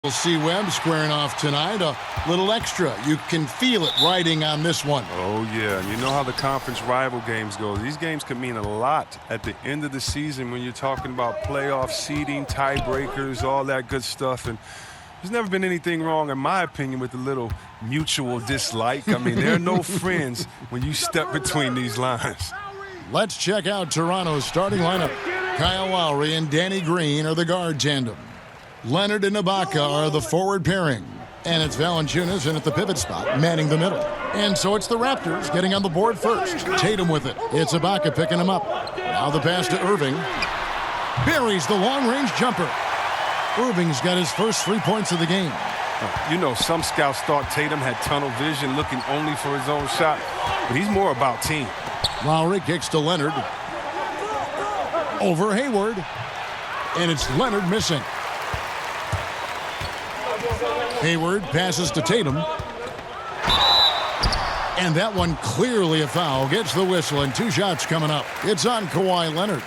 We'll see Webb squaring off tonight. A little extra. You can feel it riding on this one. Oh, yeah. And you know how the conference rival games go. These games can mean a lot at the end of the season when you're talking about playoff seeding, tiebreakers, all that good stuff. And there's never been anything wrong, in my opinion, with a little mutual dislike. I mean, there are no friends when you step between these lines. Let's check out Toronto's starting lineup. Kyle Lowry and Danny Green are the guard tandem. Leonard and Ibaka are the forward pairing. And it's Valanciunas in at the pivot spot, manning the middle. And so it's the Raptors getting on the board first. Tatum with it. It's Ibaka picking him up. Now the pass to Irving. Buries the long-range jumper. Irving's got his first 3 points of the game. You know, some scouts thought Tatum had tunnel vision looking only for his own shot, but he's more about team. Lowry kicks to Leonard. Over Hayward. And it's Leonard missing. Hayward passes to Tatum. And that one clearly a foul. Gets the whistle and 2 shots coming up. It's on Kawhi Leonard.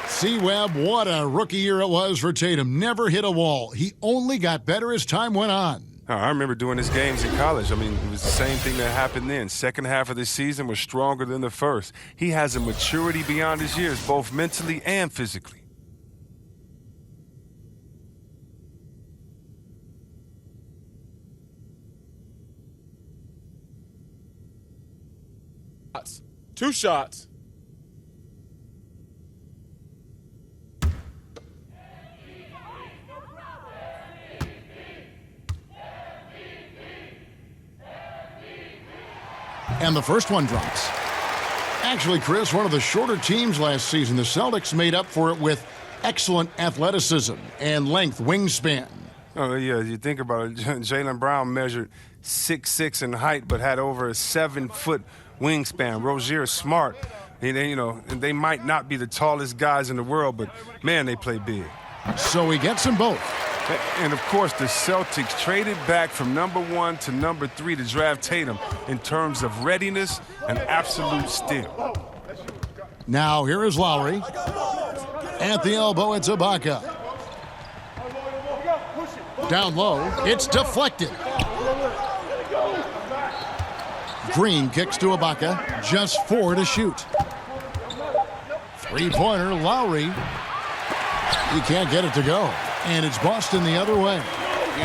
C-Webb, what a rookie year it was for Tatum. Never hit a wall. He only got better as time went on. I remember doing his games in college. I mean, it was the same thing that happened then. Second half of the season was stronger than the first. He has a maturity beyond his years, both mentally and physically. Two shots. And the first one drops. Actually, Chris, one of the shorter teams last season. The Celtics made up for it with excellent athleticism and length, wingspan. Oh, yeah, you think about it. Jaylen Brown measured 6'6" in height, but had over a 7-foot wingspan. Rozier Smart, they might not be the tallest guys in the world, but, man, they play big. So he gets them both. And, of course, the Celtics traded back from number 1 to number 3 to draft Tatum in terms of readiness and absolute steal. Now here is Lowry. At the elbow, it's Ibaka. Down low, it's deflected. Green kicks to Ibaka, just 4 to shoot. Three-pointer, Lowry. He can't get it to go. And it's Boston the other way.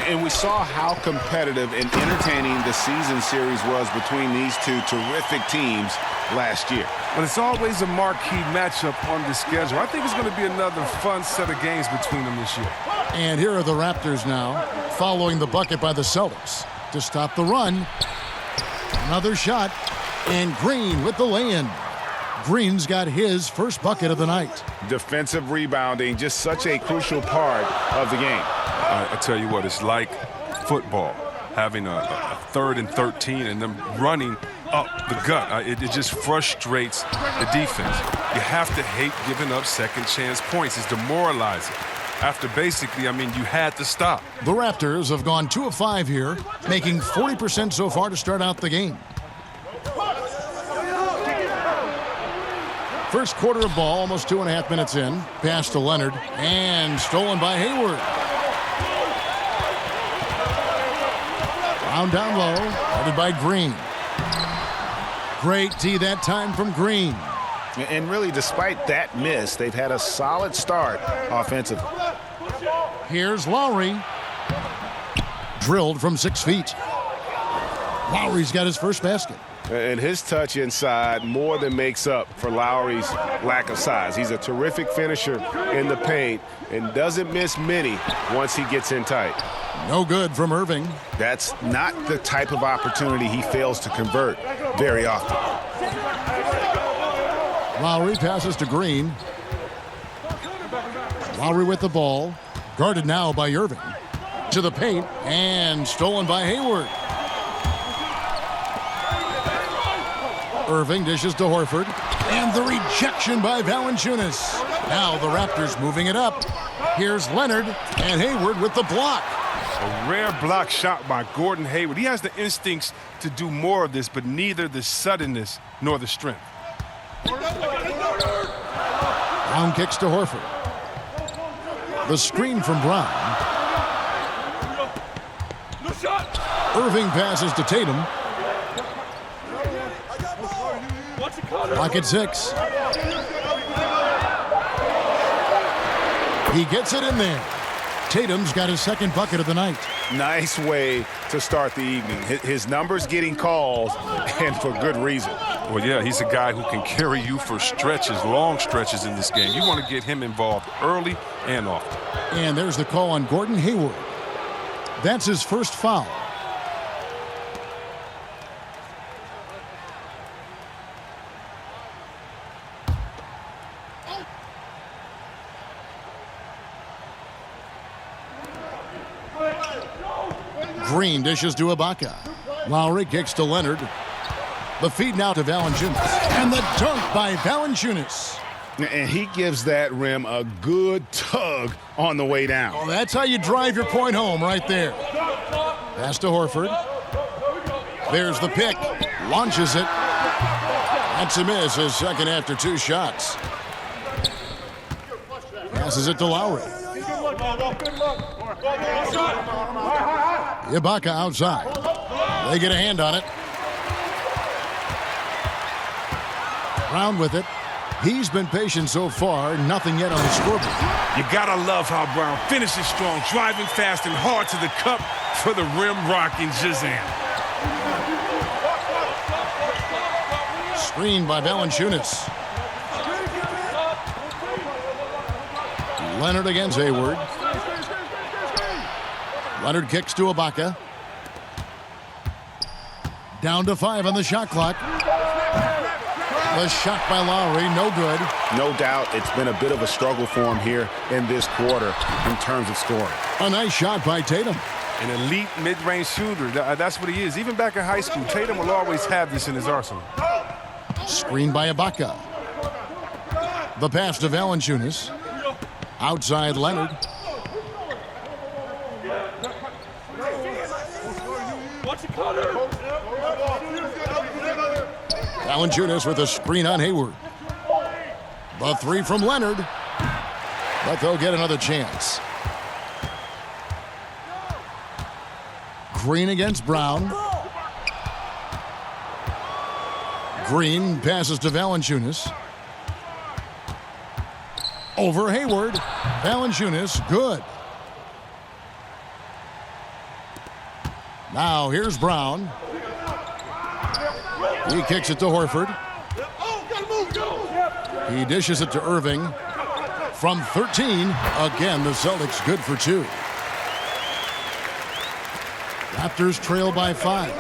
And we saw how competitive and entertaining the season series was between these two terrific teams last year. But it's always a marquee matchup on the schedule. I think it's going to be another fun set of games between them this year. And here are the Raptors now, following the bucket by the Celtics. To stop the run, another shot, and Green with the lay-in. Green's got his first bucket of the night. Defensive rebounding, just such a crucial part of the game. I tell you what, it's like football, having a 3rd and 13 and them running up the gut. It just frustrates the defense. You have to hate giving up second chance points. It's demoralizing. After basically, you had to stop. The Raptors have gone 2 of 5 here, making 40% so far to start out the game. First quarter of ball, almost 2.5 minutes in. Pass to Leonard, and stolen by Hayward. Brown down low, headed by Green. Great D that time from Green. And really, despite that miss, they've had a solid start offensively. Here's Lowry. Drilled from 6 feet. Lowry's got his first basket. And his touch inside more than makes up for Lowry's lack of size. He's a terrific finisher in the paint and doesn't miss many once he gets in tight. No good from Irving. That's not the type of opportunity he fails to convert very often. Lowry passes to Green. Lowry with the ball. Guarded now by Irving. To the paint, and stolen by Hayward. Irving dishes to Horford, and the rejection by Valanciunas. Now the Raptors moving it up. Here's Leonard, and Hayward with the block. A rare block shot by Gordon Hayward. He has the instincts to do more of this, but neither the suddenness nor the strength. Brown kicks to Horford. The screen from Brown. Irving passes to Tatum. Clock at 6. He gets it in there. Tatum's got his second bucket of the night. Nice way to start the evening. His numbers getting called, and for good reason. Well, yeah, he's a guy who can carry you for stretches, long stretches in this game. You want to get him involved early and often. And there's the call on Gordon Hayward. That's his first foul. Green dishes to Ibaka. Lowry kicks to Leonard. The feed now to Valanciunas. And the dunk by Valanciunas. And he gives that rim a good tug on the way down. Oh, that's how you drive your point home right there. Pass to Horford. There's the pick. Launches it. That's a miss. His second after 2 shots. Passes it to Lowry. Ibaka outside. They get a hand on it. Brown with it. He's been patient so far. Nothing yet on the scoreboard. You gotta love how Brown finishes strong, driving fast and hard to the cup for the rim rocking Shazam. Screen by Valanciunas. Leonard against Hayward. Leonard kicks to Ibaka. Down to 5 on the shot clock. The shot by Lowry, no good. No doubt it's been a bit of a struggle for him here in this quarter in terms of scoring. A nice shot by Tatum. An elite mid-range shooter. That's what he is. Even back in high school, Tatum will always have this in his arsenal. Screen by Ibaka. The pass to Valanciunas. Outside Leonard. Valanciunas with a screen on Hayward. The 3 from Leonard. But they'll get another chance. Green against Brown. Green passes to Valanciunas. Over Hayward. Valanciunas, good. Now here's Brown. He kicks it to Horford. He dishes it to Irving. From 13, again, the Celtics good for 2. Raptors trail by 5.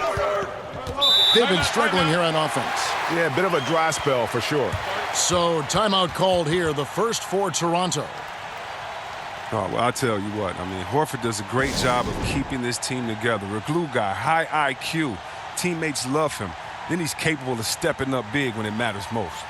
They've been struggling here on offense. Yeah, a bit of a dry spell for sure. So, timeout called here, the first for Toronto. Oh, well, I'll tell you what. I mean, Horford does a great job of keeping this team together. A glue guy, high IQ. Teammates love him. Then he's capable of stepping up big when it matters most.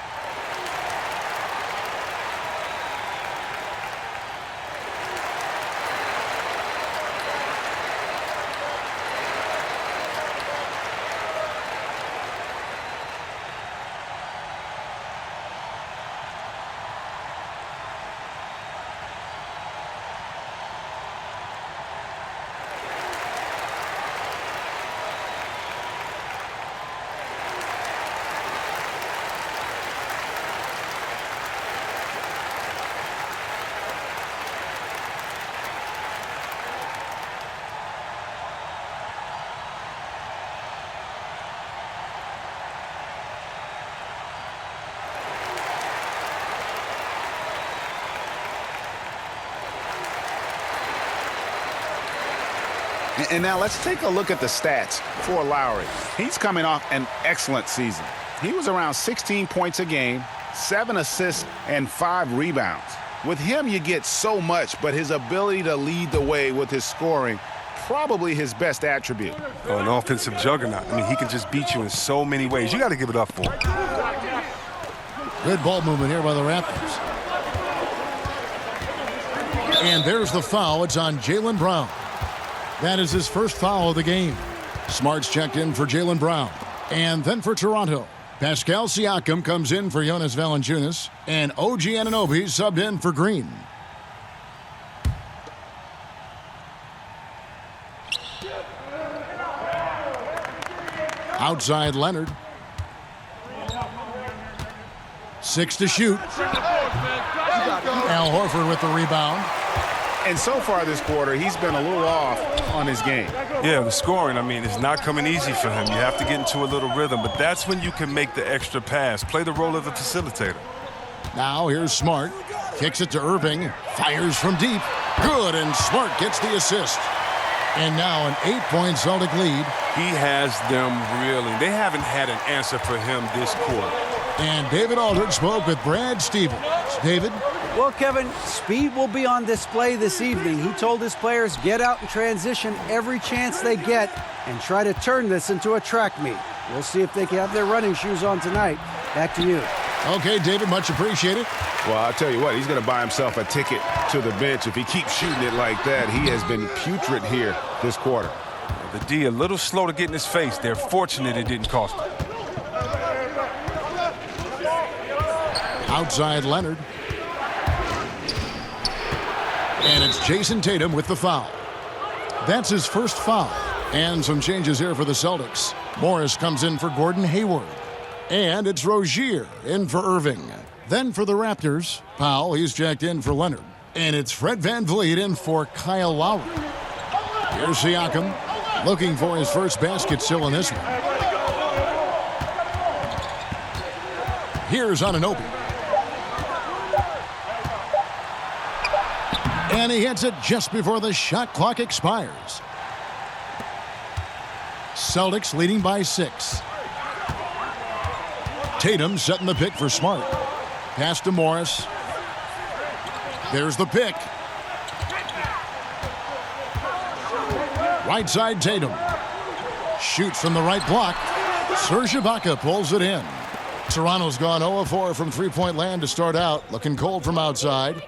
And now let's take a look at the stats for Lowry. He's coming off an excellent season. He was around 16 points a game, 7 assists, and 5 rebounds. With him, you get so much, but his ability to lead the way with his scoring, probably his best attribute. Oh, an offensive juggernaut. I mean, he can just beat you in so many ways. You got to give it up for him. Good ball movement here by the Raptors. And there's the foul. It's on Jaylen Brown. That is his first foul of the game. Smart's checked in for Jaylen Brown. And then for Toronto, Pascal Siakam comes in for Jonas Valanciunas, and OG Anunoby subbed in for Green. Outside Leonard. 6 to shoot. Al Horford with the rebound. And so far this quarter, he's been a little off on his game. Yeah, the scoring, I mean, it's not coming easy for him. You have to get into a little rhythm, but that's when you can make the extra pass. Play the role of the facilitator. Now here's Smart. Kicks it to Irving. Fires from deep. Good, and Smart gets the assist. And now an 8-point Celtic lead. He has them reeling. They haven't had an answer for him this quarter. And David Aldridge spoke with Brad Stevens. David? Well, Kevin, speed will be on display this evening. He told his players, get out and transition every chance they get and try to turn this into a track meet. We'll see if they can have their running shoes on tonight. Back to you. Okay, David, much appreciated. Well, I'll tell you what, he's going to buy himself a ticket to the bench. If he keeps shooting it like that, he has been putrid here this quarter. The D a little slow to get in his face. They're fortunate it didn't cost him. Outside Leonard. And it's Jason Tatum with the foul. That's his first foul. And some changes here for the Celtics. Morris comes in for Gordon Hayward. And it's Rozier in for Irving. Then for the Raptors, Powell, he's checked in for Leonard. And it's Fred VanVleet in for Kyle Lowry. Here's Siakam, looking for his first basket still in this one. Here's Anunoby. And he hits it just before the shot clock expires. Celtics leading by 6. Tatum setting the pick for Smart. Pass to Morris. There's the pick. Right side Tatum. Shoots from the right block. Serge Ibaka pulls it in. Toronto's gone 0 of 4 from three-point land to start out. Looking cold from outside.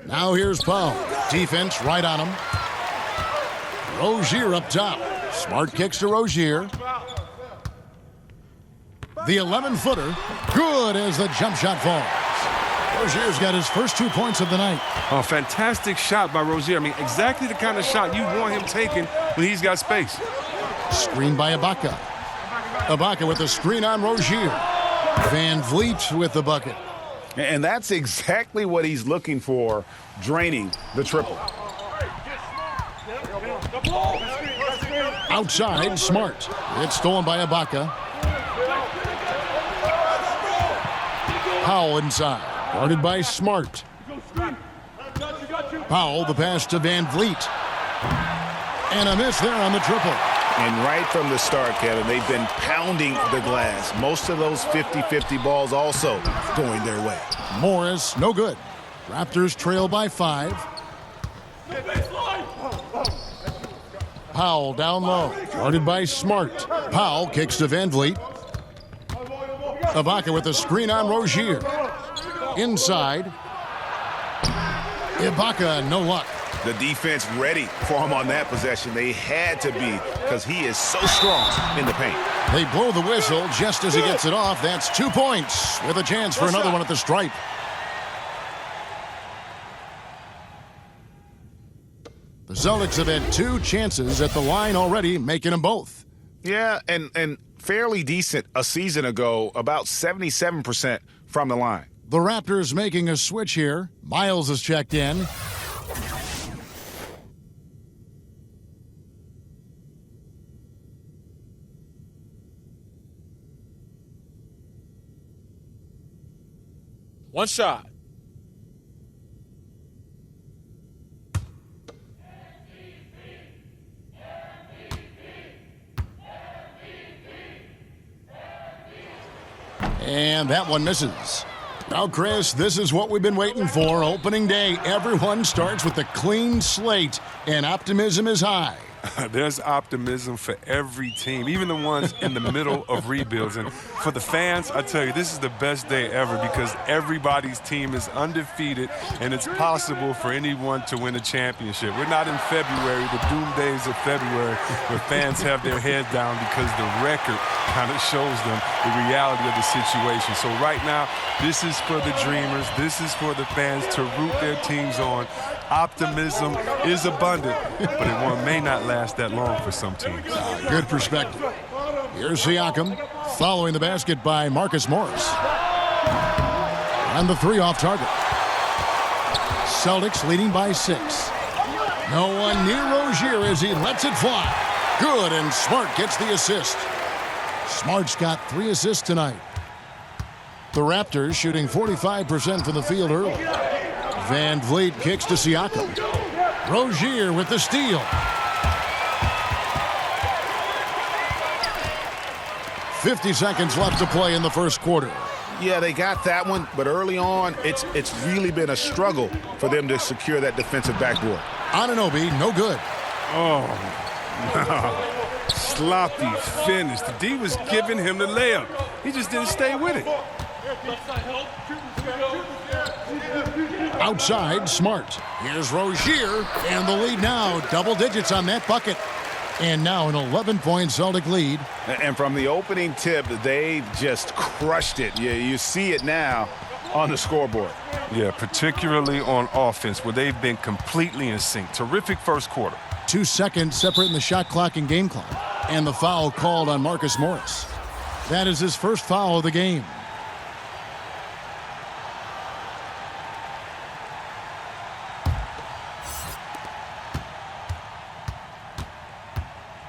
Now here's Powell. Defense right on him. Rozier up top. Smart kicks to Rozier. The 11-footer. Good as the jump shot falls. Rozier's got his first 2 points of the night. Oh, fantastic shot by Rozier. I mean, exactly the kind of shot you want him taking when he's got space. Screen by Ibaka. Ibaka with the screen on Rozier. VanVleet with the bucket. And that's exactly what he's looking for, draining the triple. Outside, Smart. It's stolen by Ibaka. Powell inside. Guarded by Smart. Powell, the pass to VanVleet. And a miss there on the triple. And right from the start, Kevin, they've been pounding the glass. Most of those 50-50 balls also going their way. Morris, no good. Raptors trail by 5. Powell down low. Guarded by Smart. Powell kicks to VanVleet. Ibaka with the screen on Rozier. Inside. Ibaka, no luck. The defense ready for him on that possession. They had to be because he is so strong in the paint. They blow the whistle just as he gets it off. That's 2 points with a chance for another one at the stripe. The Celtics have had 2 chances at the line already, making them both. Yeah, and fairly decent a season ago, about 77% from the line. The Raptors making a switch here. Miles is checked in. One shot. And that one misses. Now, Chris, this is what we've been waiting for. Opening day, everyone starts with a clean slate, and optimism is high. There's optimism for every team, even the ones in the middle of rebuilds. And for the fans, I tell you, this is the best day ever because everybody's team is undefeated, and it's possible for anyone to win a championship. We're not in February, the doom days of February, where fans have their head down because the record kind of shows them the reality of the situation. So right now, this is for the dreamers. This is for the fans to root their teams on Optimism is abundant, but it may not last that long for some teams. Good perspective. Here's Siakam, following the basket by Marcus Morris. And the three off target. Celtics leading by 6. No one near Rozier as he lets it fly. Good, and Smart gets the assist. Smart's got 3 assists tonight. The Raptors shooting 45% from the field early. Van Vliet kicks to Siakam. Rozier with the steal. 50 seconds left to play in the first quarter. Yeah, they got that one, but early on, it's really been a struggle for them to secure that defensive backboard. Anunoby, no good. Oh, no. Sloppy finish. The D was giving him the layup. He just didn't stay with it. Outside, Smart. Here's Rozier, and the lead now. Double digits on that bucket. And now an 11-point Celtic lead. And from the opening tip, they just crushed it. You see it now on the scoreboard. Yeah, particularly on offense, where they've been completely in sync. Terrific first quarter. 2 seconds separating the shot clock and game clock. And the foul called on Marcus Morris. That is his first foul of the game.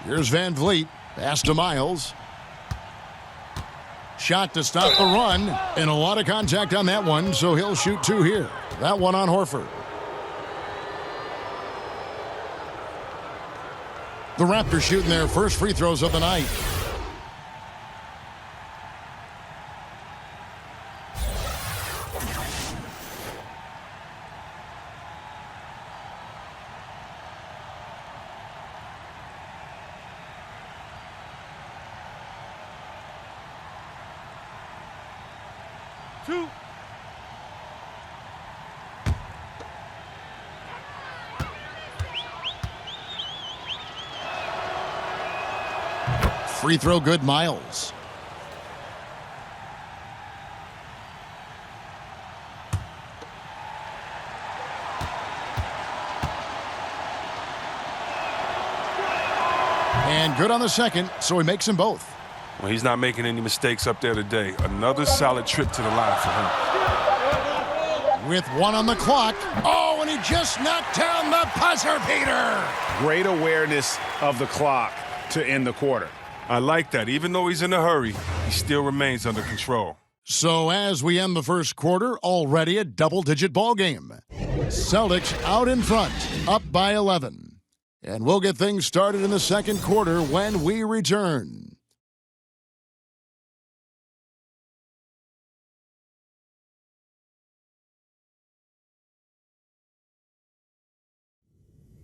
Here's Van Vliet. Pass to Miles. Shot to stop the run. And a lot of contact on that one, so he'll shoot 2 here. That one on Horford. The Raptors shooting their first free throws of the night. Free throw good, Miles. And good on the second, so he makes them both. Well, he's not making any mistakes up there today. Another solid trip to the line for him. With 1 on the clock. Oh, and he just knocked down the buzzer beater. Great awareness of the clock to end the quarter. I like that. Even though he's in a hurry, he still remains under control. So as we end the first quarter, already a double-digit ball game. Celtics out in front, up by 11. And we'll get things started in the second quarter when we return.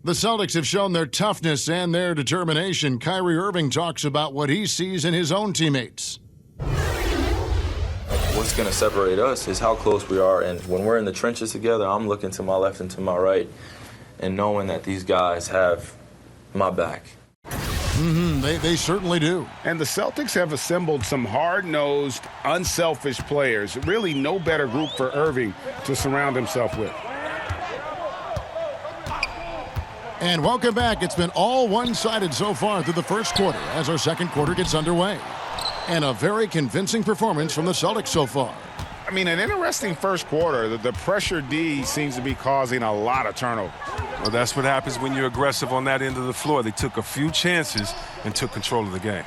The Celtics have shown their toughness and their determination. Kyrie Irving talks about what he sees in his own teammates. What's going to separate us is how close we are. And when we're in the trenches together, I'm looking to my left and to my right and knowing that these guys have my back. They certainly do. And the Celtics have assembled some hard-nosed, unselfish players. Really no better group for Irving to surround himself with. And welcome back. It's been all one-sided so far through the first quarter as our second quarter gets underway. And a very convincing performance from the Celtics so far. I mean, an interesting first quarter. The pressure D seems to be causing a lot of turnover. Well, that's what happens when you're aggressive on that end of the floor. They took a few chances and took control of the game.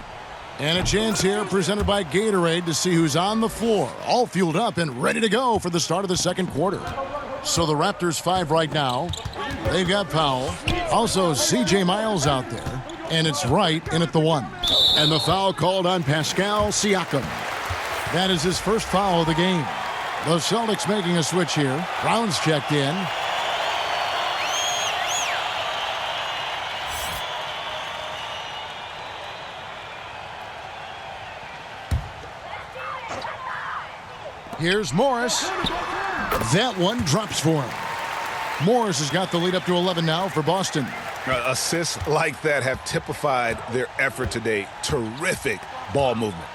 And a chance here presented by Gatorade to see who's on the floor, all fueled up and ready to go for the start of the second quarter. So the Raptors 5 right now. They've got Powell. Also, C.J. Miles out there. And it's Wright in at the 1. And the foul called on Pascal Siakam. That is his first foul of the game. The Celtics making a switch here. Brown's checked in. Here's Morris. That one drops for him. Morris has got the lead up to 11 now for Boston. Assists like that have typified their effort today. Terrific ball movement.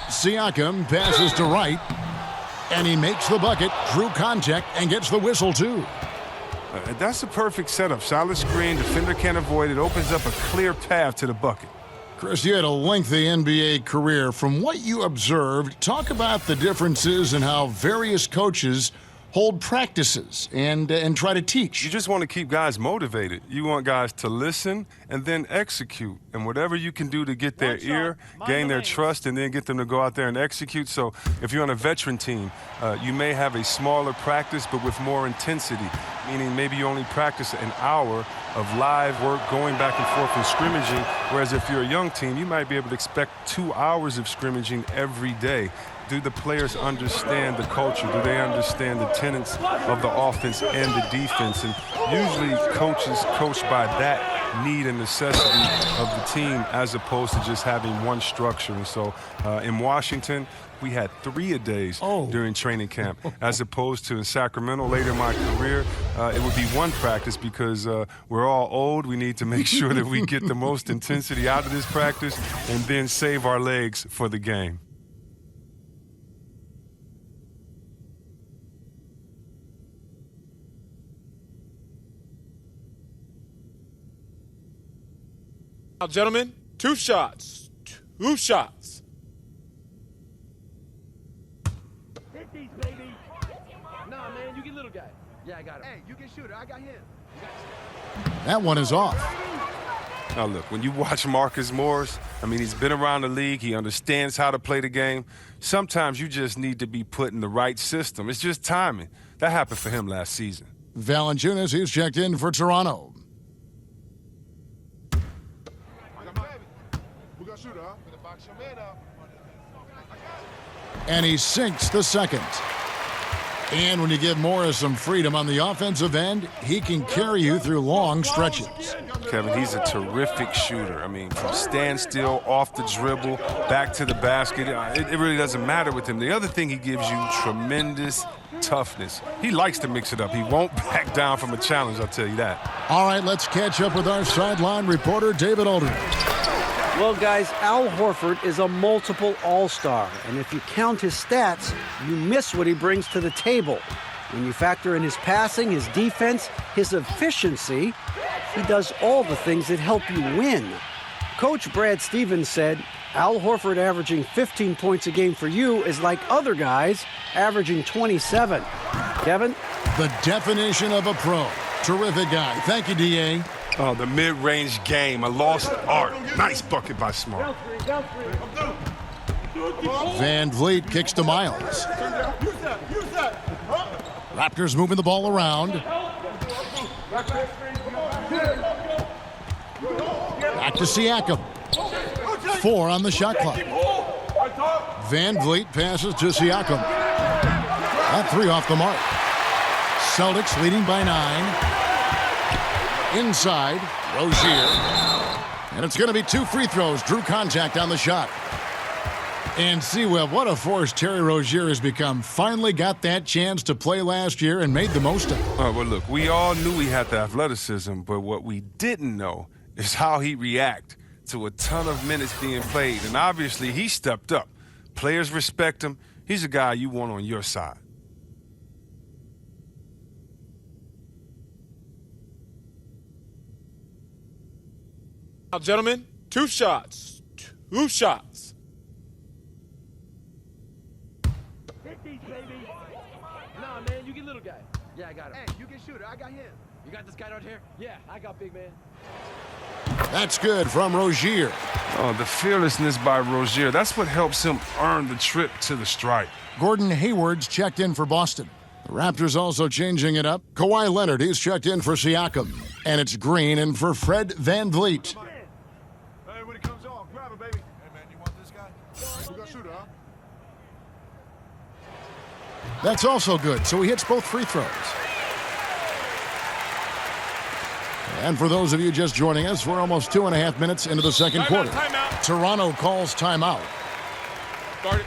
Siakam passes to Wright, and he makes the bucket, drew contact, and gets the whistle too. That's a perfect setup. Solid screen, defender can't avoid it, opens up a clear path to the bucket. Chris, you had a lengthy NBA career. From what you observed, talk about the differences in how various coaches hold practices and try to teach. You just want to keep guys motivated. You want guys to listen and then execute. And whatever you can do to get their ear, gain their trust, and then get them to go out there and execute. So if you're on a veteran team, you may have a smaller practice but with more intensity, meaning maybe you only practice an hour of live work going back and forth and scrimmaging, whereas if you're a young team, you might be able to expect 2 hours of scrimmaging every day. Do the players understand the culture? Do they understand the tenets of the offense and the defense? And usually coaches coach by that need and necessity of the team as opposed to just having one structure. And so in Washington, we had 3-a-days during training camp, as opposed to in Sacramento later in my career, it would be one practice because we're all old. We need to make sure that we get the most intensity out of this practice and then save our legs for the game. Now, gentlemen, 2 shots. 2 shots. Hit these, baby. Nah, man, you get little guy. Yeah, I got him. Hey, you get shooter. I got him. That one is off. Now, look, when you watch Marcus Morris, I mean, he's been around the league. He understands how to play the game. Sometimes you just need to be put in the right system. It's just timing. That happened for him last season. Valanciunas, he's checked in for Toronto. And he sinks the second. And when you give Morris some freedom on the offensive end, he can carry you through long stretches. Kevin, he's a terrific shooter. I mean, from standstill, off the dribble, back to the basket, it really doesn't matter with him. The other thing, he gives you tremendous toughness. He likes to mix it up. He won't back down from a challenge, I'll tell you that. All right, let's catch up with our sideline reporter, David Aldridge. Well, guys, Al Horford is a multiple all-star, and if you count his stats, you miss what he brings to the table. When you factor in his passing, his defense, his efficiency, he does all the things that help you win. Coach Brad Stevens said, Al Horford averaging 15 points a game for you is like other guys averaging 27. Kevin? The definition of a pro. Terrific guy. Thank you, D.A. Oh, the mid-range game, a lost art. Nice bucket by Smart. Van Vliet kicks to Miles. Raptors moving the ball around. Back to Siakam. 4 on the shot clock. Van Vliet passes to Siakam. That 3 off the mark. Celtics leading by 9. Inside, Rozier. And it's going to be 2 free throws. Drew contact on the shot. And see, well, what a force Terry Rozier has become. Finally got that chance to play last year and made the most of it. Well, look, we all knew he had the athleticism, but what we didn't know is how he'd react to a ton of minutes being played. And obviously, he stepped up. Players respect him. He's a guy you want on your side. Now, gentlemen, 2 shots. 2 shots. Hit these, baby. Nah, man, you get little guy. Yeah, I got him. Hey, you get shooter. I got him. You got this guy out here? Yeah, I got big man. That's good from Rozier. Oh, the fearlessness by Rozier. That's what helps him earn the trip to the stripe. Gordon Hayward's checked in for Boston. The Raptors also changing it up. Kawhi Leonard, he's checked in for Siakam. And it's Green in for Fred Van Vliet. Hey, when it comes off, grab it, baby. Hey, man, you want this guy? We got shooter, huh? That's also good, so he hits both free throws. And for those of you just joining us, we're almost 2.5 minutes into the second quarter. Timeout. Toronto calls timeout. Start it.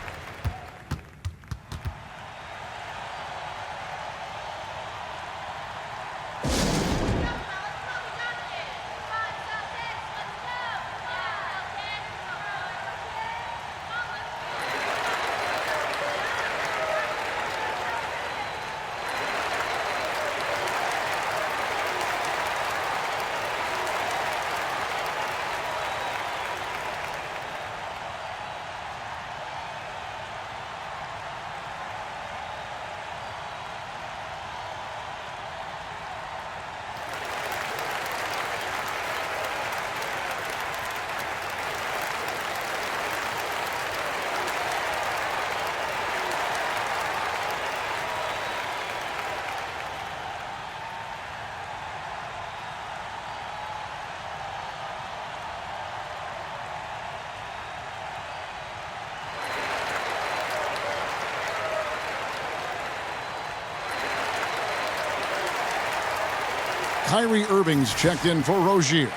Kyrie Irving's checked in for Rozier.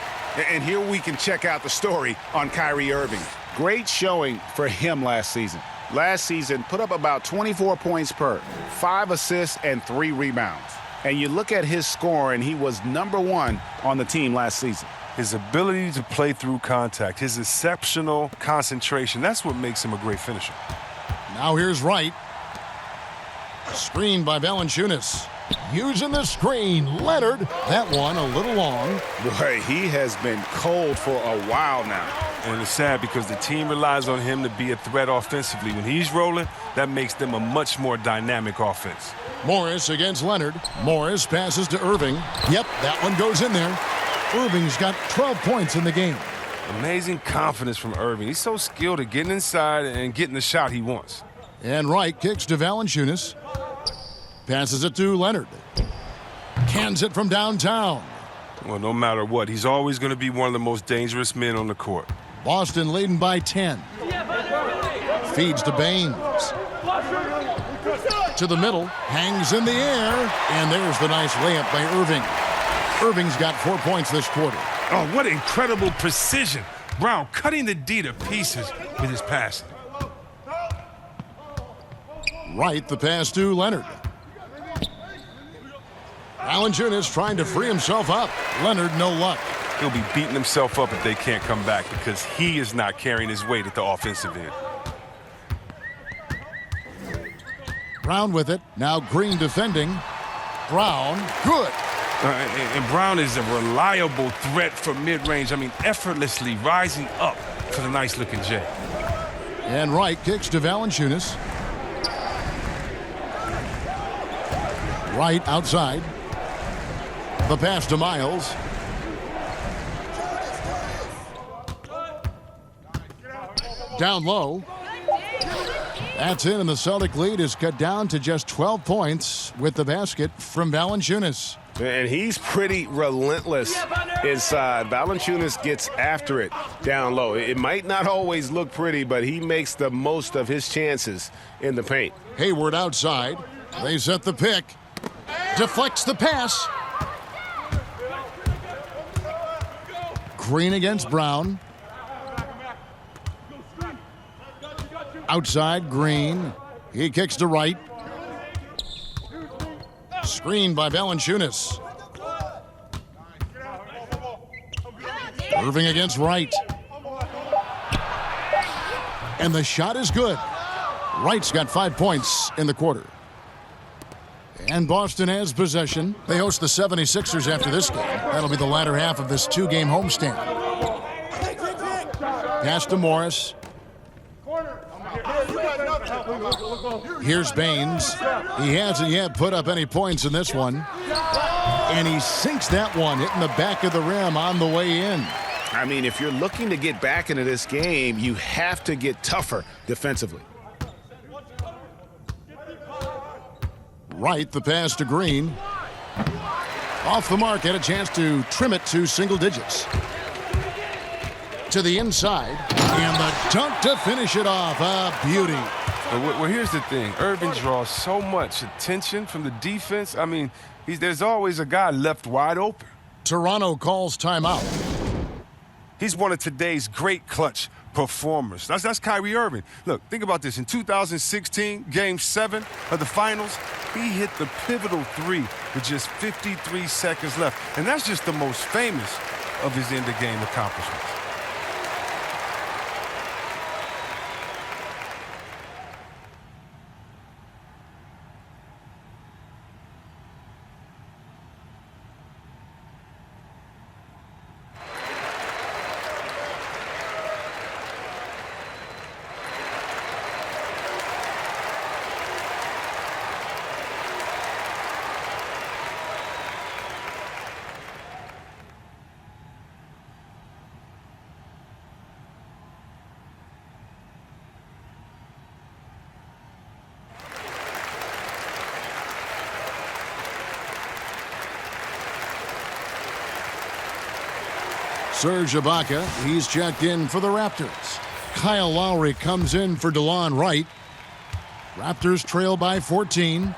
And here we can check out the story on Kyrie Irving. Great showing for him last season. Last season, put up about 24 points per, 5 assists, and 3 rebounds. And you look at his score, and he was #1 on the team last season. His ability to play through contact, his exceptional concentration, that's what makes him a great finisher. Now here's Wright. Screen by Valanciunas. Using the screen, Leonard. That one a little long. Boy, he has been cold for a while now. And it's sad because the team relies on him to be a threat offensively. When he's rolling, that makes them a much more dynamic offense. Morris against Leonard. Morris passes to Irving. Yep, that one goes in there. Irving's got 12 points in the game. Amazing confidence from Irving. He's so skilled at getting inside and getting the shot he wants. And Wright kicks to Valanciunas. Passes it to Leonard. Cans it from downtown. Well, no matter what, he's always going to be one of the most dangerous men on the court. Boston leading by 10. Feeds to Baines. To the middle. Hangs in the air. And there's the nice layup by Irving. Irving's got 4 points this quarter. Oh, what incredible precision. Brown cutting the D to pieces with his passing. Wright, the pass to Leonard. Valanciunas trying to free himself up. Leonard, no luck. He'll be beating himself up if they can't come back because he is not carrying his weight at the offensive end. Brown with it. Now Green defending. Brown, good. And Brown is a reliable threat from mid-range. I mean, effortlessly rising up for the nice-looking J. And Wright kicks to Valanciunas. Wright outside. The pass to Miles. Down low. That's in, and the Celtic lead is cut down to just 12 points with the basket from Valanciunas. And he's pretty relentless inside. Valanciunas gets after it down low. It might not always look pretty, but he makes the most of his chances in the paint. Hayward outside. They set the pick. Deflects the pass. Green against Brown. Outside, Green. He kicks to Wright. Screened by Valanciunas. Irving against Wright. And the shot is good. Wright's got 5 points in the quarter. And Boston has possession. They host the 76ers after this game. That'll be the latter half of this 2-game homestand. Pass to Morris. Here's Baines. He hasn't yet put up any points in this one. And he sinks that one, hitting the back of the rim on the way in. I mean, if you're looking to get back into this game, you have to get tougher defensively. Wright, the pass to Green. Off the mark, had a chance to trim it to single digits. To the inside, and the dunk to finish it off. A beauty. Well, here's the thing. Irving draws so much attention from the defense. I mean, there's always a guy left wide open. Toronto calls timeout. He's one of today's great clutch performers. That's Kyrie Irving. Look, think about this. In 2016, Game 7 of the Finals, he hit the pivotal 3 with just 53 seconds left. And that's just the most famous of his end-of-game accomplishments. Serge Ibaka, he's checked in for the Raptors. Kyle Lowry comes in for DeLon Wright. Raptors trail by 14.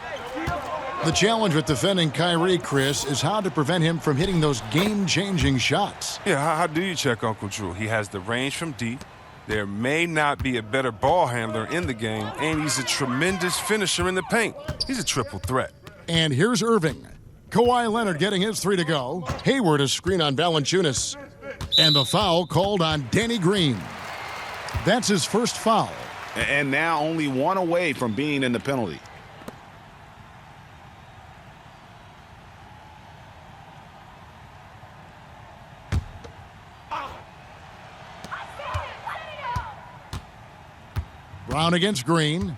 The challenge with defending Kyrie, Chris, is how to prevent him from hitting those game-changing shots. Yeah, how do you check Uncle Drew? He has the range from deep. There may not be a better ball handler in the game, and he's a tremendous finisher in the paint. He's a triple threat. And here's Irving. Kawhi Leonard getting his 3 to go. Hayward a screen on Valanciunas. And the foul called on Danny Green. That's his first foul. And now only one away from being in the penalty. Brown against Green.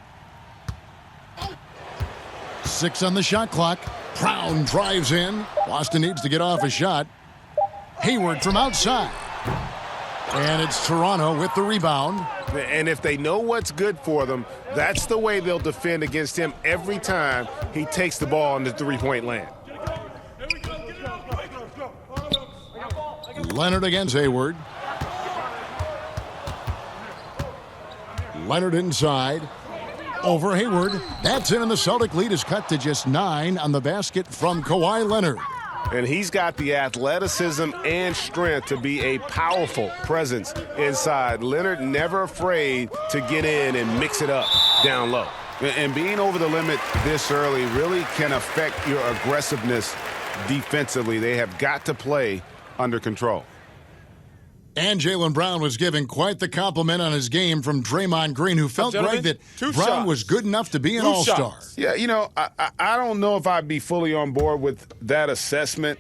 6 on the shot clock. Brown drives in. Boston needs to get off a shot. Hayward from outside. And it's Toronto with the rebound. And if they know what's good for them, that's the way they'll defend against him every time he takes the ball in the three-point land. Leonard against Hayward. Leonard inside. Over Hayward. That's in, and the Celtic lead is cut to just 9 on the basket from Kawhi Leonard. And he's got the athleticism and strength to be a powerful presence inside. Leonard never afraid to get in and mix it up down low. And being over the limit this early really can affect your aggressiveness defensively. They have got to play under control. And Jaylen Brown was giving quite the compliment on his game from Draymond Green, who felt, Greg, that Brown was good enough to be an all-star. Yeah, you know, I don't know if I'd be fully on board with that assessment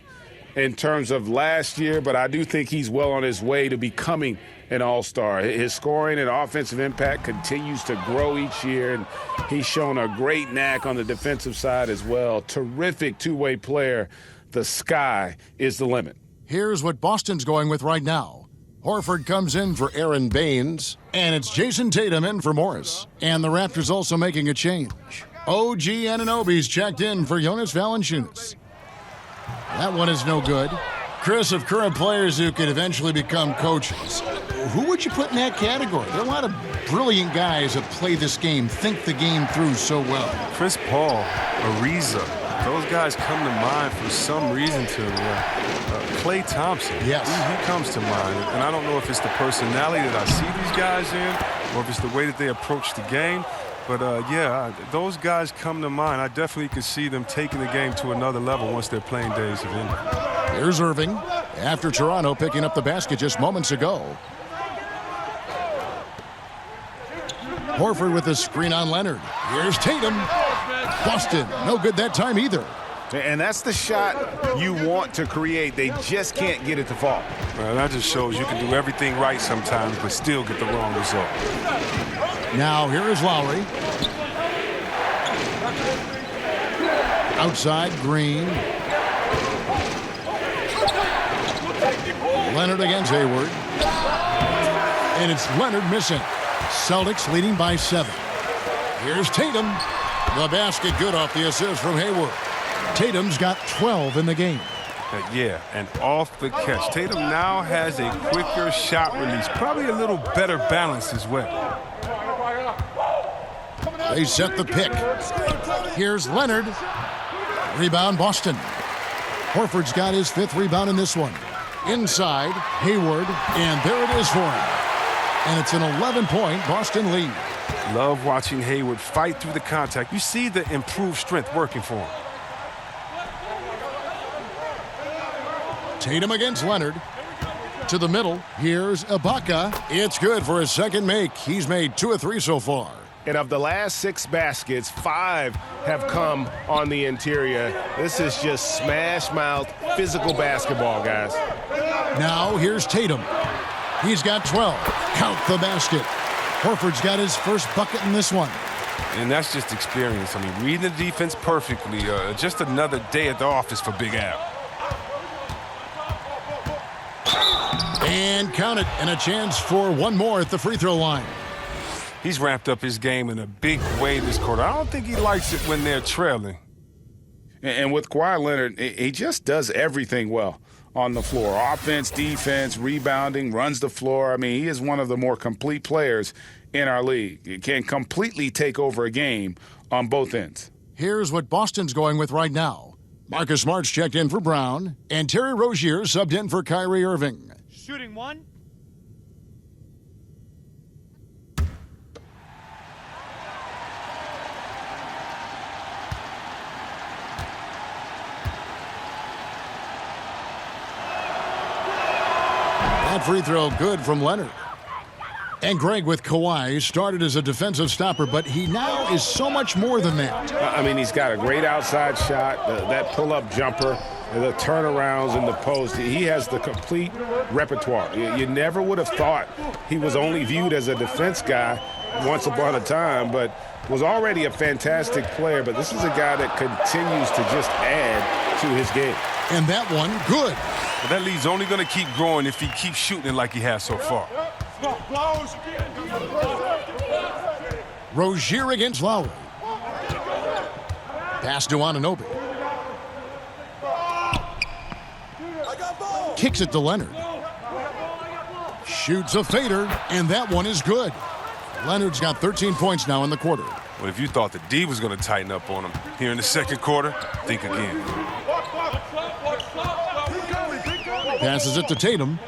in terms of last year, but I do think he's well on his way to becoming an all-star. His scoring and offensive impact continues to grow each year, and he's shown a great knack on the defensive side as well. Terrific two-way player. The sky is the limit. Here's what Boston's going with right now. Horford comes in for Aaron Baines, and it's Jason Tatum in for Morris. And the Raptors also making a change. OG Anunoby's checked in for Jonas Valanciunas. That one is no good. Chris, of current players who could eventually become coaches, who would you put in that category? There are a lot of brilliant guys that play this game, think the game through so well. Chris Paul, Ariza, those guys come to mind for some reason to me. Klay Thompson, yes, he comes to mind. And I don't know if it's the personality that I see these guys in or if it's the way that they approach the game. But, yeah, those guys come to mind. I definitely could see them taking the game to another level once their playing days have ended. Here's Irving after Toronto picking up the basket just moments ago. Horford with a screen on Leonard. Here's Tatum. Boston, no good that time either. And that's the shot you want to create. They just can't get it to fall. Well, that just shows you can do everything right sometimes but still get the wrong result. Now here is Lowry. Outside, Green. Leonard against Hayward. And it's Leonard missing. Celtics leading by 7. Here's Tatum. The basket good off the assist from Hayward. Tatum's got 12 in the game. Yeah, and off the catch. Tatum now has a quicker shot release. Probably a little better balance as well. They set the pick. Here's Leonard. Rebound, Boston. Horford's got his 5th rebound in this one. Inside, Hayward, and there it is for him. And it's an 11-point Boston lead. Love watching Hayward fight through the contact. You see the improved strength working for him. Tatum against Leonard. To the middle. Here's Ibaka. It's good for his second make. He's made 2 of 3 so far. And of the last 6 baskets, 5 have come on the interior. This is just smash-mouth, physical basketball, guys. Now here's Tatum. He's got 12. Count the basket. Horford's got his first bucket in this one. And that's just experience. I mean, reading the defense perfectly. Just another day at the office for Big Al. And count it. And a chance for one more at the free throw line. He's ramped up his game in a big way this quarter. I don't think he likes it when they're trailing. And with Kawhi Leonard, he just does everything well on the floor. Offense, defense, rebounding, runs the floor. I mean, he is one of the more complete players in our league. He can completely take over a game on both ends. Here's what Boston's going with right now. Marcus Smart's checked in for Brown, and Terry Rozier subbed in for Kyrie Irving. Shooting one. That free throw good from Leonard. And Greg with Kawhi started as a defensive stopper, but he now is so much more than that. I mean, he's got a great outside shot, that pull-up jumper, the turnarounds in the post. He has the complete repertoire. You never would have thought he was only viewed as a defense guy once upon a time, but was already a fantastic player. But this is a guy that continues to just add to his game. And that one, good. But that lead's only going to keep growing if he keeps shooting it like he has so far. Rozier against Lowry. Pass to Anunoby. Kicks it to Leonard. Shoots a fader, and that one is good. Leonard's got 13 points now in the quarter. Well, if you thought the D was going to tighten up on him here in the second quarter, think again. Passes it to Tatum.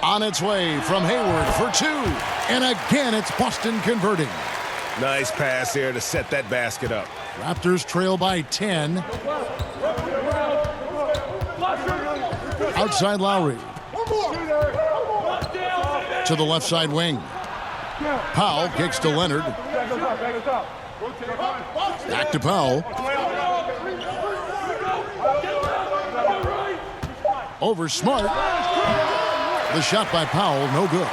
On its way from Hayward for two. And again, it's Boston converting. Nice pass here to set that basket up. Raptors trail by 10. Outside Lowry. To the left side wing. Powell kicks to Leonard. Back to Powell. Over Smart. The shot by Powell, no good.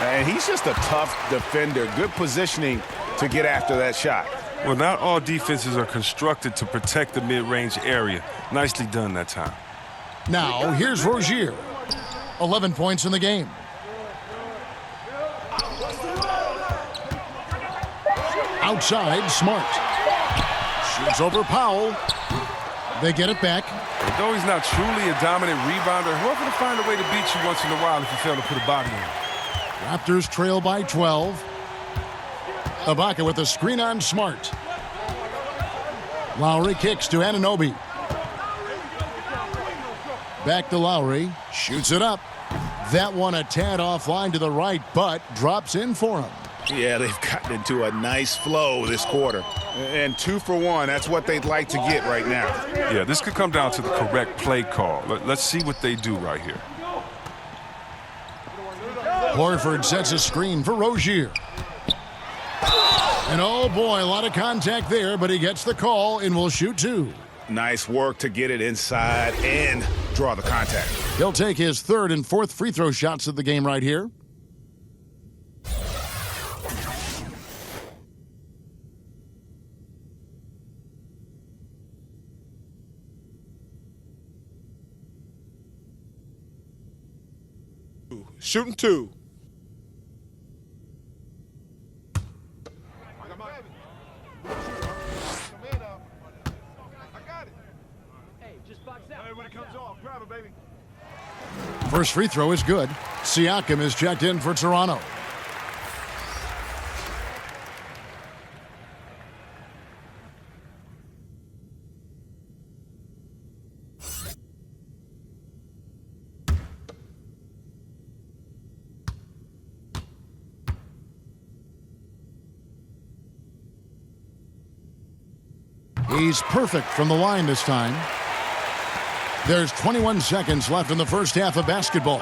And he's just a tough defender. Good positioning to get after that shot. Well, not all defenses are constructed to protect the mid-range area. Nicely done that time. Now, here's Rozier. 11 points in the game. Outside, Smart. Shoots over Powell. They get it back. But though he's not truly a dominant rebounder, he'll to find a way to beat you once in a while if you fail to put a body in. Raptors trail by 12. Ibaka with a screen on Smart. Lowry kicks to Anunoby. Back to Lowry. Shoots it up. That one a tad offline to the right, but drops in for him. Yeah, they've gotten into a nice flow this quarter. And 2 for 1, that's what they'd like to get right now. Yeah, this could come down to the correct play call. Let's see what they do right here. Horford sets a screen for Rozier. And oh boy, a lot of contact there, but he gets the call and will shoot two. Nice work to get it inside and draw the contact. He'll take his third and fourth free throw shots of the game right here. Shooting two. First free throw is good. Siakam is checked in for Toronto. He's perfect from the line this time. There's 21 seconds left in the first half of basketball.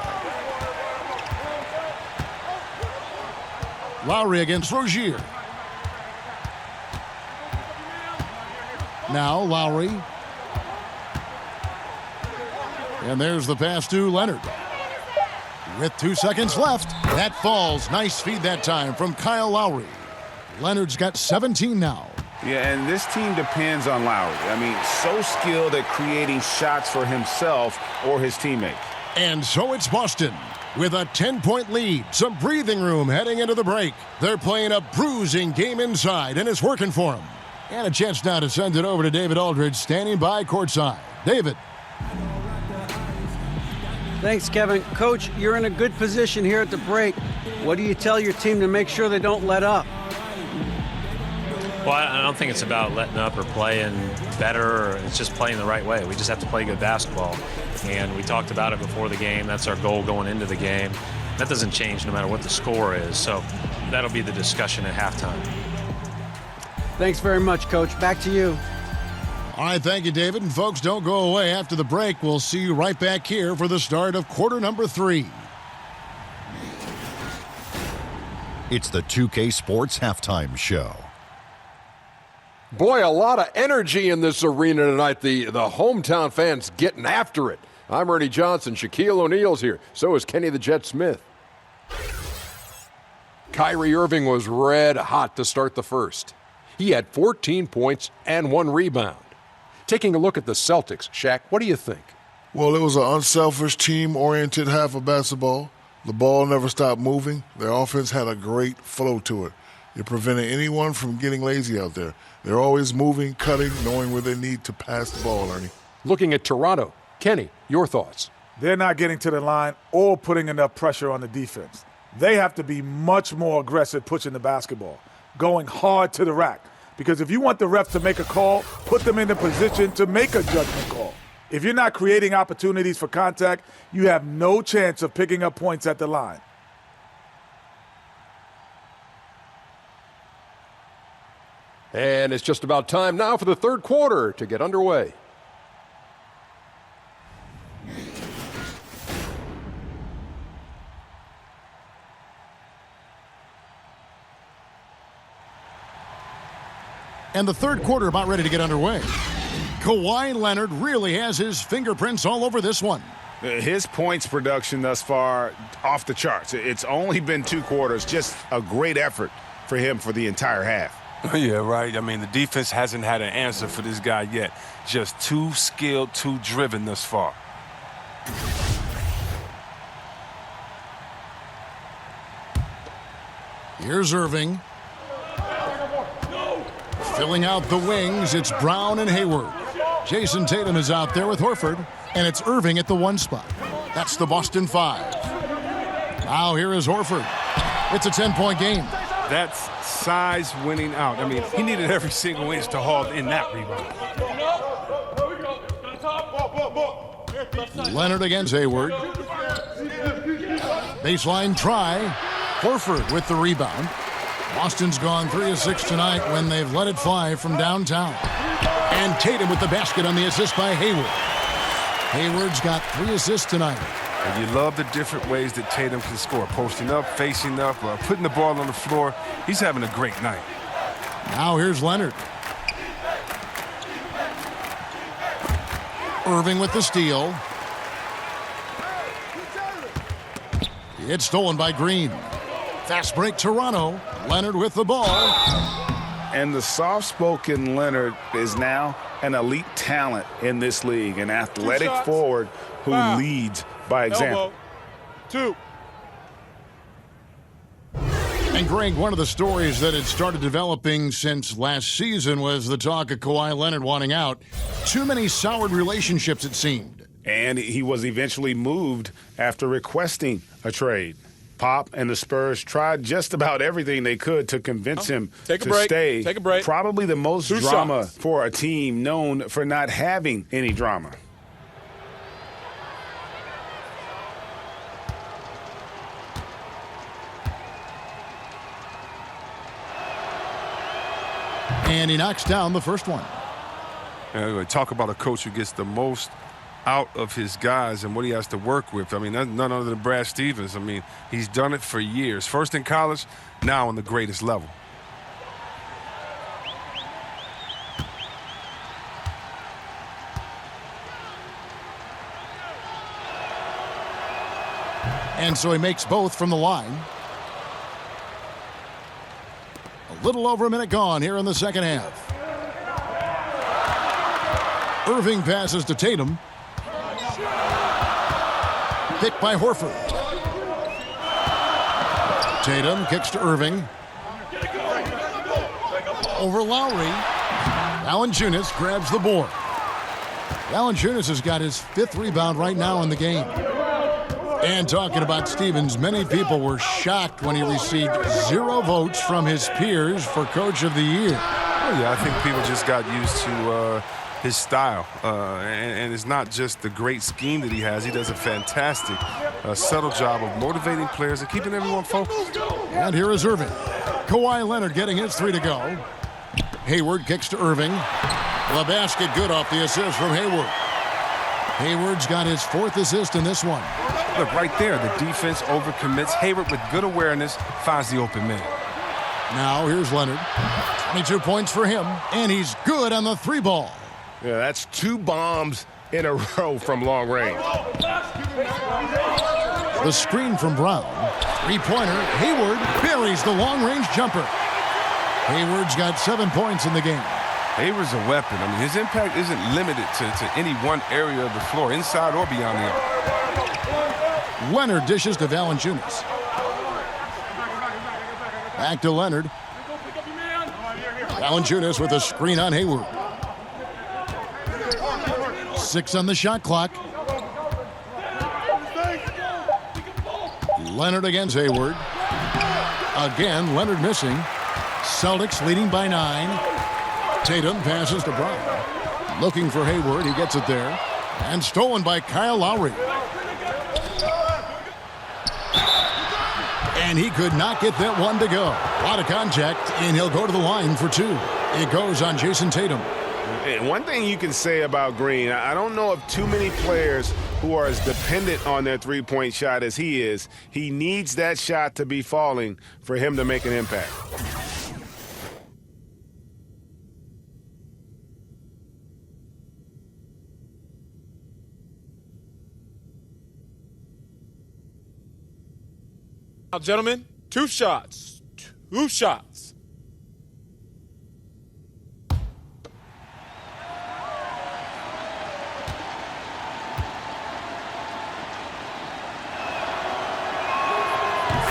Lowry against Rozier. Now Lowry. And there's the pass to Leonard. With 2 seconds left, that falls. Nice feed that time from Kyle Lowry. Leonard's got 17 now. Yeah, and this team depends on Lowry. I mean, so skilled at creating shots for himself or his teammates. And so it's Boston with a 10-point lead. Some breathing room heading into the break. They're playing a bruising game inside, and it's working for them. And a chance now to send it over to David Aldridge, standing by courtside. David. Thanks, Kevin. Coach, you're in a good position here at the break. What do you tell your team to make sure they don't let up? Well, I don't think it's about letting up or playing better. Or it's just playing the right way. We just have to play good basketball. And we talked about it before the game. That's our goal going into the game. That doesn't change no matter what the score is. So that'll be the discussion at halftime. Thanks very much, Coach. Back to you. All right, thank you, David. And folks, don't go away. After the break, we'll see you right back here for the start of quarter number 3. It's the 2K Sports Halftime Show. Boy, a lot of energy in this arena tonight. The hometown fans getting after it. I'm Ernie Johnson. Shaquille O'Neal's here. So is Kenny the Jet Smith. Kyrie Irving was red hot to start the first. He had 14 points and 1 rebound. Taking a look at the Celtics, Shaq, what do you think? Well, it was an unselfish, team-oriented half of basketball. The ball never stopped moving. Their offense had a great flow to it. It prevented anyone from getting lazy out there. They're always moving, cutting, knowing where they need to pass the ball, Ernie. Looking at Toronto, Kenny, your thoughts? They're not getting to the line or putting enough pressure on the defense. They have to be much more aggressive pushing the basketball, going hard to the rack. Because if you want the refs to make a call, put them in the position to make a judgment call. If you're not creating opportunities for contact, you have no chance of picking up points at the line. And it's just about time now for the third quarter to get underway. And the third quarter about ready to get underway. Kawhi Leonard really has his fingerprints all over this one. His points production thus far off the charts. It's only been 2 quarters. Just a great effort for him for the entire half. Yeah, right. I mean, the defense hasn't had an answer for this guy yet. Just too skilled, too driven thus far. Here's Irving. Filling out the wings, it's Brown and Hayward. Jason Tatum is out there with Horford, and it's Irving at the 1 spot. That's the Boston 5. Now here is Horford. It's a 10-point game. That's size winning out. I mean, he needed every single inch to haul in that rebound. Leonard against Hayward. Baseline try. Horford with the rebound. Boston's gone 3 of 6 tonight when they've let it fly from downtown. And Tatum with the basket on the assist by Hayward. Hayward's got 3 assists tonight. And you love the different ways that Tatum can score. Posting up, facing up, putting the ball on the floor. He's having a great night. Now here's Leonard. Irving with the steal. It's stolen by Green. Fast break Toronto. Leonard with the ball. And the soft-spoken Leonard is now an elite talent in this league, an athletic forward who leads by example. Elbow. 2. And Greg, one of the stories that had started developing since last season was the talk of Kawhi Leonard wanting out. Too many soured relationships, it seemed. And he was eventually moved after requesting a trade. Pop and the Spurs tried just about everything they could to convince him to stay. Take a break. Probably the most drama for a team known for not having any drama. And he knocks down the first one. Anyway, talk about a coach who gets the most out of his guys and what he has to work with. I mean, that's none other than Brad Stevens. I mean, he's done it for years. First in college, now on the greatest level. And so he makes both from the line. A little over a minute gone here in the second half. Irving passes to Tatum. Picked by Horford. Tatum kicks to Irving. Over Lowry. Valanciunas grabs the board. Valanciunas has got his 5th rebound right now in the game. And talking about Stevens, many people were shocked when he received 0 votes from his peers for Coach of the Year. Oh, yeah, I think people just got used to his style. And it's not just the great scheme that he has. He does a fantastic, subtle job of motivating players and keeping everyone focused. And here is Irving. Kawhi Leonard getting his 3 to go. Hayward kicks to Irving. The basket good off the assist from Hayward. Hayward's got his 4th assist in this one. Look, right there, the defense overcommits. Hayward, with good awareness, finds the open man. Now here's Leonard. 22 points for him, and he's good on the 3 ball. Yeah, that's 2 bombs in a row from long range. The screen from Brown. 3-pointer. Hayward buries the long-range jumper. Hayward's got 7 points in the game. Hayward's a weapon. I mean, his impact isn't limited to any one area of the floor, inside or beyond the arc. Leonard dishes to Valanciunas. Back to Leonard. Valanciunas with a screen on Hayward. 6 on the shot clock. Leonard against Hayward. Again, Leonard missing. Celtics leading by 9. Tatum passes to Brown. Looking for Hayward. He gets it there. And stolen by Kyle Lowry. And he could not get that one to go. A lot of contact, and he'll go to the line for 2. It goes on Jason Tatum. And one thing you can say about Green, I don't know of too many players who are as dependent on their three-point shot as he is. He needs that shot to be falling for him to make an impact. Now, gentlemen, 2 shots. 2 shots.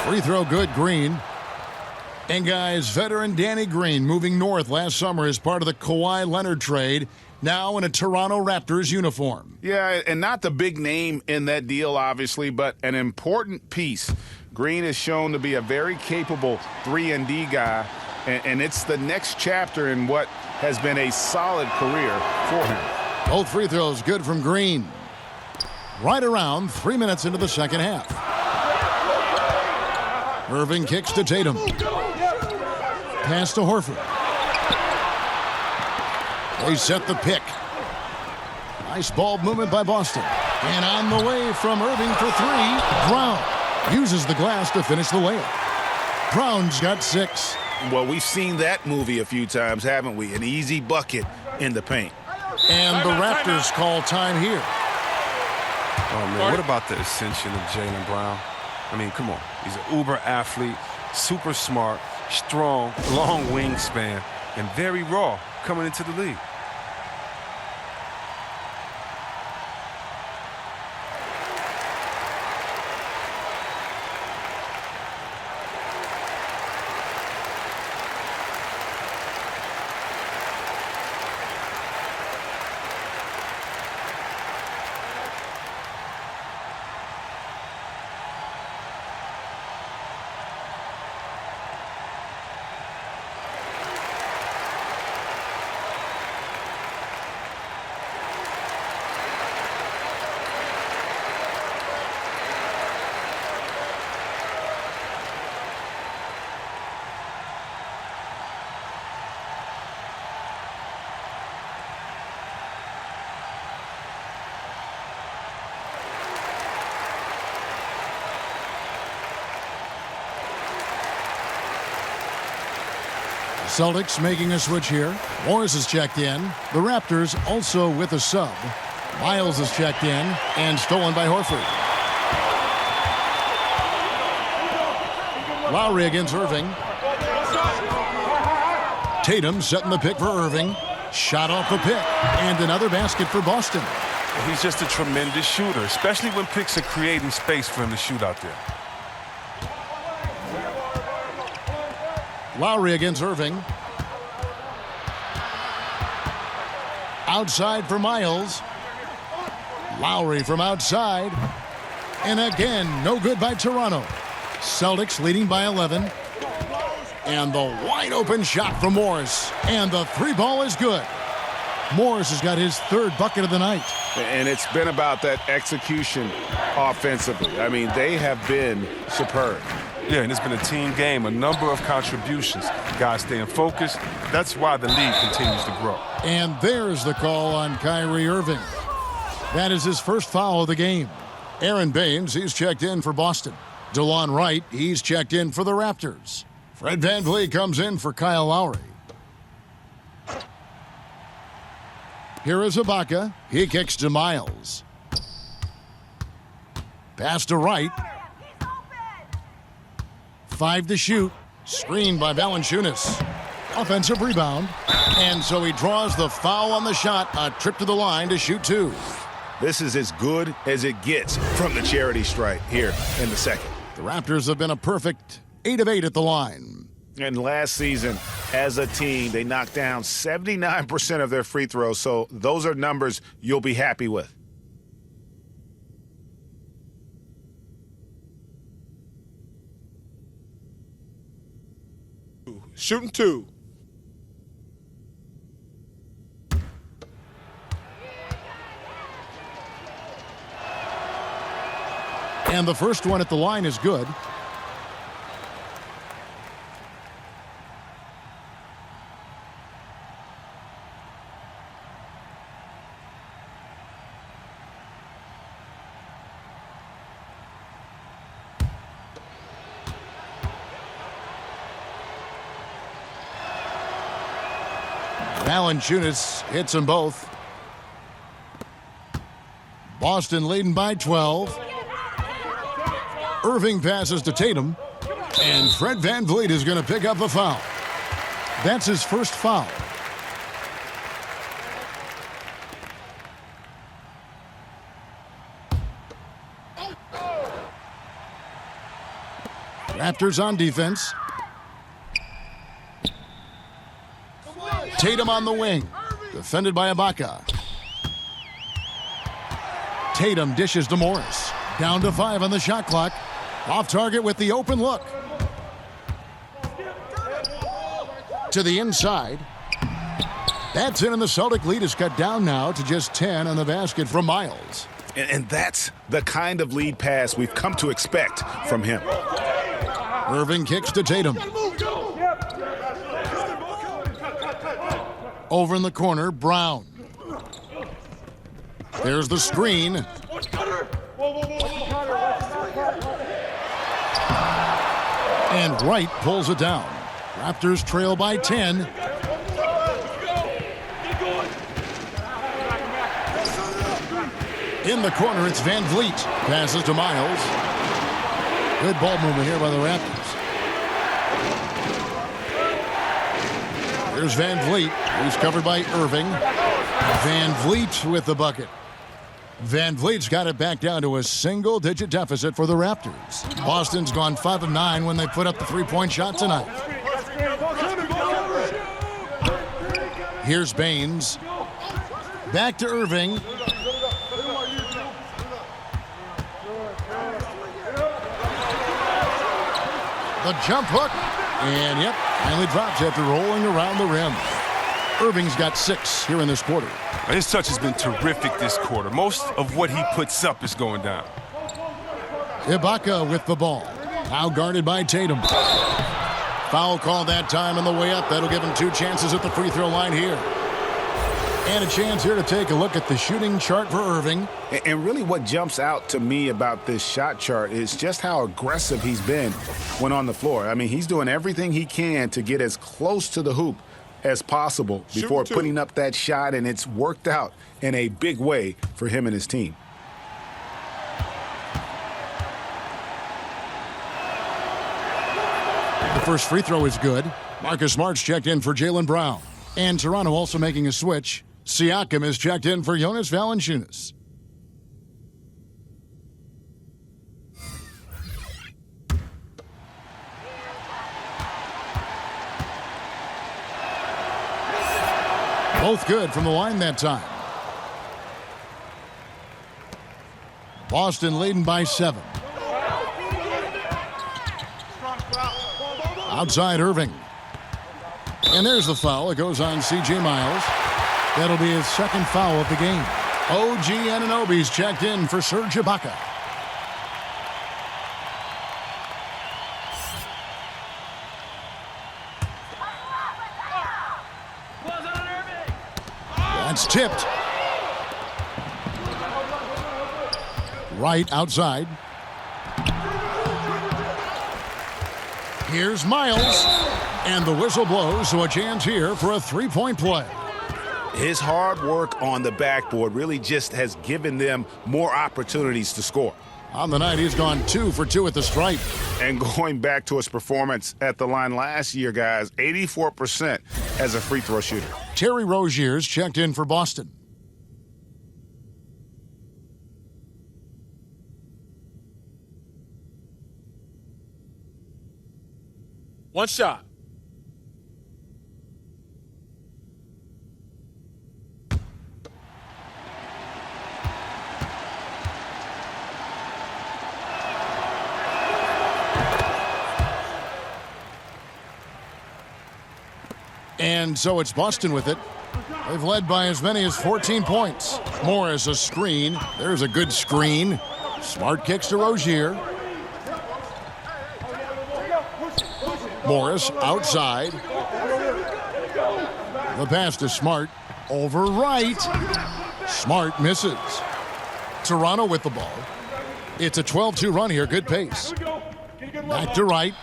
Free throw good, Green. And guys, veteran Danny Green moving north last summer as part of the Kawhi Leonard trade, now in a Toronto Raptors uniform. Yeah, and not the big name in that deal, obviously, but an important piece. Green is shown to be a very capable 3-and-D guy, and it's the next chapter in what has been a solid career for him. Both free throws good from Green. Right around 3 minutes into the second half. Irving kicks to Tatum. Pass to Horford. They set the pick. Nice ball movement by Boston. And on the way from Irving for 3, Brown uses the glass to finish the layup. Brown's got 6. Well, we've seen that movie a few times, haven't we? An easy bucket in the paint. And the Raptors call time here. Oh, man, what about the ascension of Jaylen Brown? I mean, come on. He's an uber athlete, super smart, strong, long wingspan, and very raw coming into the league. Celtics making a switch here. Morris is checked in. The Raptors also with a sub. Miles is checked in and stolen by Horford. Lowry against Irving. Tatum setting the pick for Irving. Shot off the pick. And another basket for Boston. He's just a tremendous shooter, especially when picks are creating space for him to shoot out there. Lowry against Irving. Outside for Miles. Lowry from outside. And again, no good by Toronto. Celtics leading by 11. And the wide open shot from Morris. And the three ball is good. Morris has got his third bucket of the night. And it's been about that execution offensively. I mean, they have been superb. Yeah, and it's been a team game, a number of contributions. Guys staying focused. That's why the lead continues to grow. And there's the call on Kyrie Irving. That is his first foul of the game. Aaron Baines, he's checked in for Boston. DeLon Wright, he's checked in for the Raptors. Fred VanVleet comes in for Kyle Lowry. Here is Ibaka. He kicks to Miles. Pass to Wright. 5 to shoot. Screened by Valanciunas. Offensive rebound. And so he draws the foul on the shot. A trip to the line to shoot 2. This is as good as it gets from the charity stripe here in the second. The Raptors have been a perfect 8 of 8 at the line. And last season, as a team, they knocked down 79% of their free throws. So those are numbers you'll be happy with. Shooting 2. And the first one at the line is good. Valanciunas hits them both. Boston leading by 12. Irving passes to Tatum. And Fred VanVleet is going to pick up a foul. That's his first foul. Raptors on defense. Tatum on the wing. Defended by Ibaka. Tatum dishes to Morris. Down to 5 on the shot clock. Off target with the open look. To the inside. That's in, and the Celtic lead is cut down now to just 10 on the basket from Miles. And that's the kind of lead pass we've come to expect from him. Irving kicks to Tatum. Over in the corner, Brown. There's the screen. And Wright pulls it down. Raptors trail by 10. In the corner, it's VanVleet. Passes to Miles. Good ball movement here by the Raptors. Here's VanVleet. He's covered by Irving. VanVleet with the bucket. VanVleet's got it back down to a single-digit deficit for the Raptors. Boston's gone 5 of 9 when they put up the three-point shot tonight. Here's Baines. Back to Irving. The jump hook. And, yep, finally drops after rolling around the rim. Irving's got 6 here in this quarter. His touch has been terrific this quarter. Most of what he puts up is going down. Ibaka with the ball. Now guarded by Tatum. Foul call that time on the way up. That'll give him 2 chances at the free throw line here. And a chance here to take a look at the shooting chart for Irving. And really what jumps out to me about this shot chart is just how aggressive he's been when on the floor. I mean, he's doing everything he can to get as close to the hoop as possible before putting up that shot, and it's worked out in a big way for him and his team. The first free throw is good. Marcus Smart's checked in for Jaylen Brown. And Toronto also making a switch. Siakam is checked in for Jonas Valanciunas. Both good from the line that time. Boston leading by 7. Outside Irving. And there's the foul. It goes on C.J. Miles. That'll be his second foul of the game. OG Anunoby's checked in for Serge Ibaka. That's tipped. Right outside. Here's Miles. And the whistle blows, so a chance here for a three-point play. His hard work on the backboard really just has given them more opportunities to score. On the night, he's gone 2 for 2 at the stripe. And going back to his performance at the line last year, guys, 84% as a free throw shooter. Terry Rozier's checked in for Boston. One shot. And so it's Boston with it. They've led by as many as 14 points. Morris a screen. There's a good screen. Smart kicks to Rozier. Morris outside. The pass to Smart. Over right. Smart misses. Toronto with the ball. It's a 12-2 run here. Good pace. Back to Wright.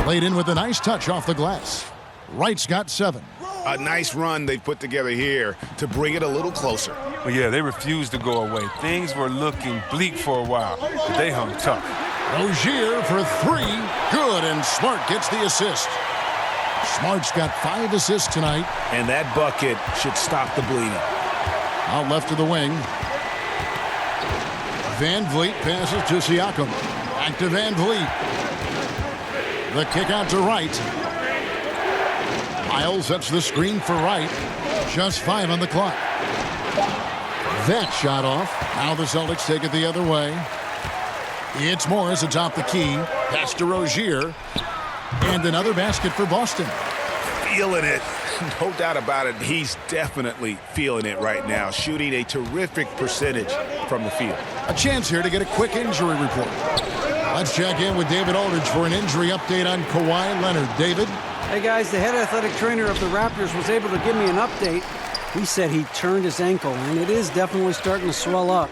Laid in with a nice touch off the glass. Wright's got 7. A nice run they put together here to bring it a little closer. Well, yeah, they refused to go away. Things were looking bleak for a while, but they hung tough. Rozier for 3. Good, and Smart gets the assist. Smart's got 5 assists tonight. And that bucket should stop the bleeding. Out left of the wing. Van Vliet passes to Siakam. Back to Van Vliet. The kick out to Wright. Miles sets the screen for Wright. Just 5 on the clock. That shot off. Now the Celtics take it the other way. It's Morris atop the key. Pass to Rozier. And another basket for Boston. Feeling it. No doubt about it. He's definitely feeling it right now. Shooting a terrific percentage from the field. A chance here to get a quick injury report. Let's check in with David Aldridge for an injury update on Kawhi Leonard. David? Hey guys, the head athletic trainer of the Raptors was able to give me an update. He said he turned his ankle, and it is definitely starting to swell up.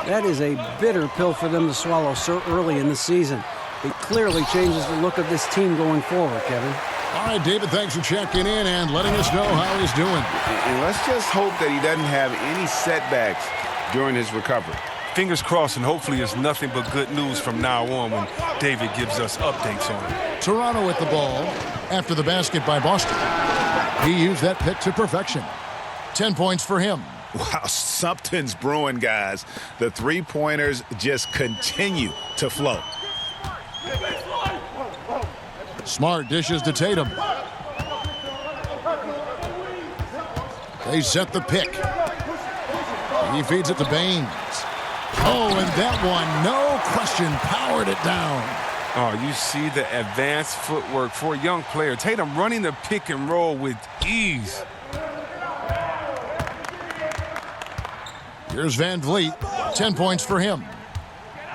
That is a bitter pill for them to swallow so early in the season. It clearly changes the look of this team going forward, Kevin. All right, David, thanks for checking in and letting us know how he's doing. And let's just hope that he doesn't have any setbacks during his recovery. Fingers crossed, and hopefully it's nothing but good news from now on when David gives us updates on it. Toronto with the ball after the basket by Boston. He used that pick to perfection. 10 points for him. Wow, something's brewing, guys. The three-pointers just continue to flow. Smart dishes to Tatum. They set the pick. He feeds it to Baines. Oh, and that one, no question, powered it down. Oh, you see the advanced footwork for a young player. Tatum running the pick and roll with ease. Here's Van Vliet, 10 points for him.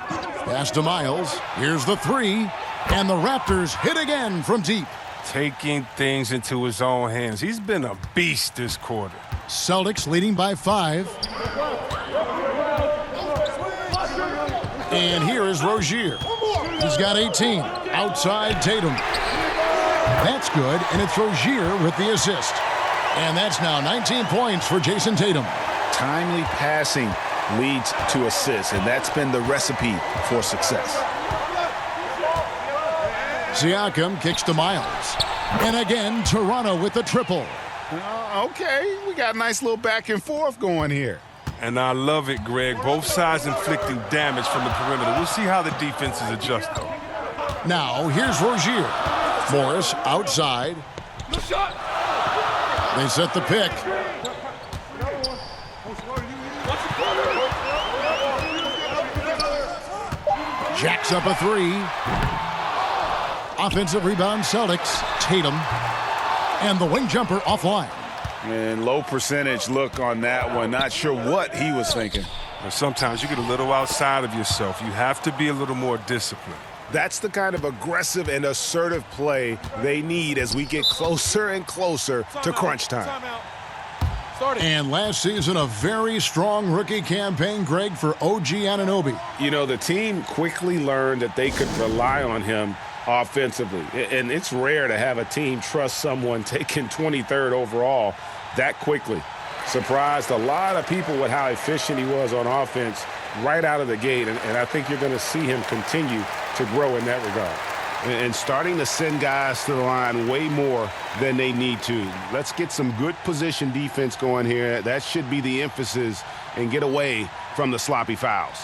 Pass to Miles. Here's the 3. And the Raptors hit again from deep. Taking things into his own hands. He's been a beast this quarter. Celtics leading by 5. And here is Rozier. He's got 18. Outside Tatum. That's good, and it's Rozier with the assist. And that's now 19 points for Jason Tatum. Timely passing leads to assists, and that's been the recipe for success. Siakam kicks to Miles. And again, Toronto with the triple. Okay, we got a nice little back and forth going here. And I love it, Greg. Both sides inflicting damage from the perimeter. We'll see how the defenses adjust, though. Now, here's Rozier. Morris outside. They set the pick. Jacks up a 3. Offensive rebound, Celtics. Tatum. And the wing jumper offline. And low percentage look on that one. Not sure what he was thinking. Sometimes you get a little outside of yourself. You have to be a little more disciplined. That's the kind of aggressive and assertive play they need as we get closer and closer to crunch time. And last season, a very strong rookie campaign, Greg, for OG Anunoby. You know, the team quickly learned that they could rely on him offensively. And it's rare to have a team trust someone taken 23rd overall that quickly. Surprised a lot of people with how efficient he was on offense right out of the gate. And I think you're going to see him continue to grow in that regard. And starting to send guys to the line way more than they need to. Let's get some good position defense going here. That should be the emphasis, and get away from the sloppy fouls.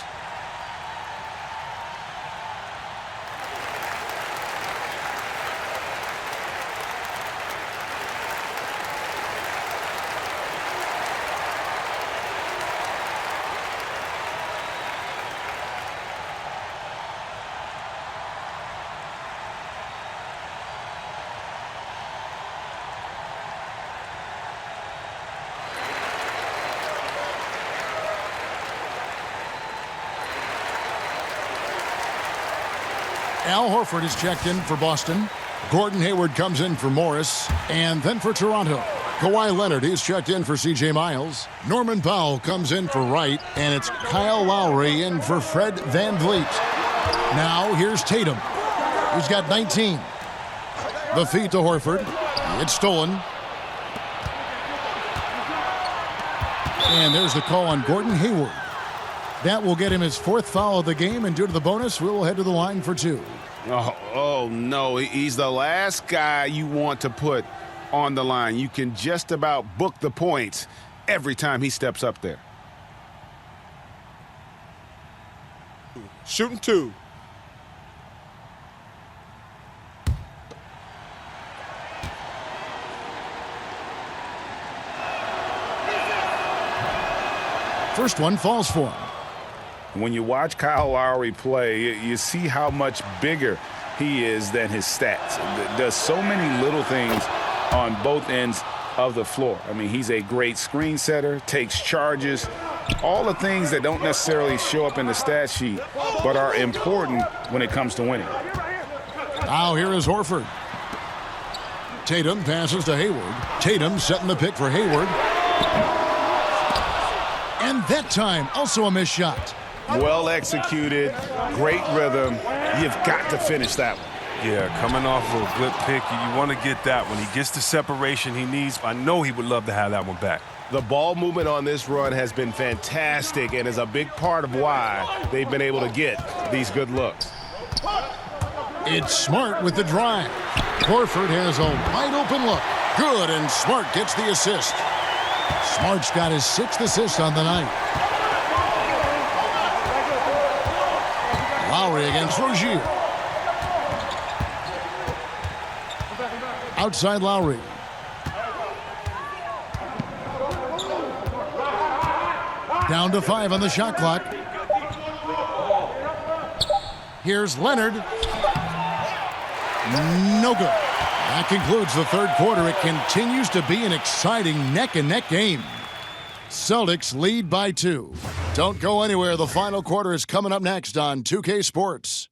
Al Horford is checked in for Boston. Gordon Hayward comes in for Morris. And then for Toronto, Kawhi Leonard is checked in for C.J. Miles. Norman Powell comes in for Wright. And it's Kyle Lowry in for Fred VanVleet. Now here's Tatum. He's got 19. The feed to Horford. It's stolen. And there's the call on Gordon Hayward. That will get him his 4th foul of the game, and due to the bonus, we'll head to the line for 2. Oh, no, he's the last guy you want to put on the line. You can just about book the points every time he steps up there. Shooting 2. First one falls for him. When you watch Kyle Lowry play, you see how much bigger he is than his stats. Does so many little things on both ends of the floor. I mean, he's a great screen setter, takes charges, all the things that don't necessarily show up in the stat sheet, but are important when it comes to winning. Now here is Horford. Tatum passes to Hayward. Tatum setting the pick for Hayward. And that time, also a missed shot. Well executed, great rhythm. You've got to finish that one. Yeah, coming off of a good pick, you want to get that when he gets the separation he needs. I know he would love to have that one back. The ball movement on this run has been fantastic and is a big part of why they've been able to get these good looks. It's Smart with the drive. Horford has a wide open look. Good, and Smart gets the assist. Smart's got his 6th assist on the night. Lowry against Rozier. Outside Lowry. Down to 5 on the shot clock. Here's Leonard. No good. That concludes the 3rd quarter. It continues to be an exciting neck-and-neck game. Celtics lead by 2. Don't go anywhere. The final quarter is coming up next on 2K Sports.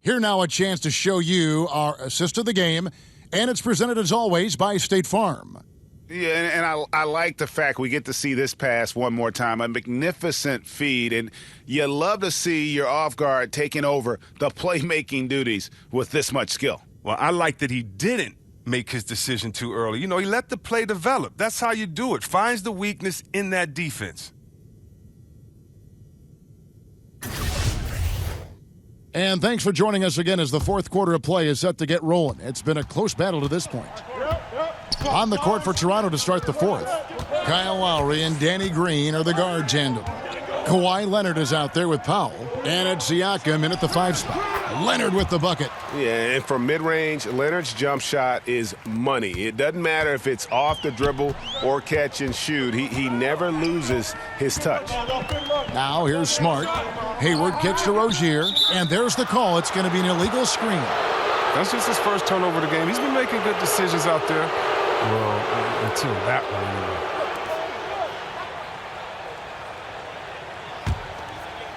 Here now a chance to show you our assist of the game, and it's presented as always by State Farm. Yeah, and I like the fact we get to see this pass one more time. A magnificent feed, and you love to see your off guard taking over the playmaking duties with this much skill. Well, I like that he didn't make his decision too early. You know, he let the play develop. That's how you do it. Finds the weakness in that defense. And thanks for joining us again as the 4th quarter of play is set to get rolling. It's been a close battle to this point. On the court for Toronto to start the 4th, Kyle Lowry and Danny Green are the guard tandem. Kawhi Leonard is out there with Powell. And it's Siakam in at the 5 spot. Leonard with the bucket. Yeah, and from mid-range, Leonard's jump shot is money. It doesn't matter if it's off the dribble or catch and shoot. He never loses his touch. Now here's Smart. Hayward kicks to Rozier. And there's the call. It's going to be an illegal screen. That's just his first turnover of the game. He's been making good decisions out there. Well, until that one, anyway.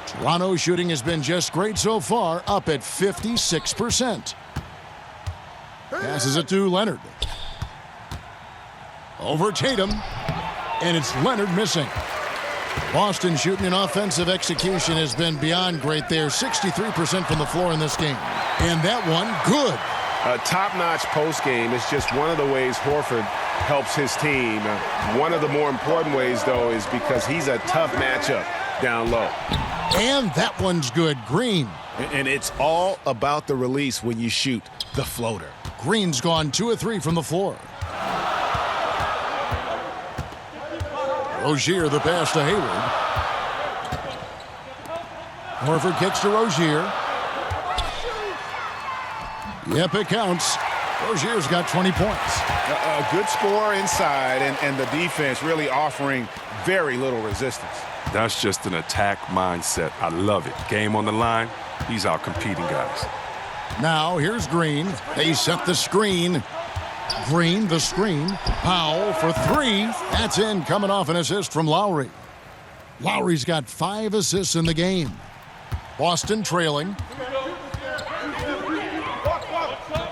Toronto's shooting has been just great so far, up at 56%. Passes it to Leonard. Over Tatum. And it's Leonard missing. Boston shooting in offensive execution has been beyond great there. 63% from the floor in this game. And that one, good. A top-notch post game is just one of the ways Horford helps his team. One of the more important ways, though, is because he's a tough matchup down low. And that one's good. Green. And it's all about the release when you shoot the floater. Green's gone 2 of 3 from the floor. Rozier, the pass to Hayward. Horford kicks to Rozier. Yep, it counts. Rozier's got 20 points. A good score inside, and the defense really offering very little resistance. That's just an attack mindset. I love it. Game on the line, he's out competing guys. Now here's Green. They set the screen. Green, the screen. Powell for 3. That's in, coming off an assist from Lowry. Lowry's got 5 assists in the game. Boston trailing.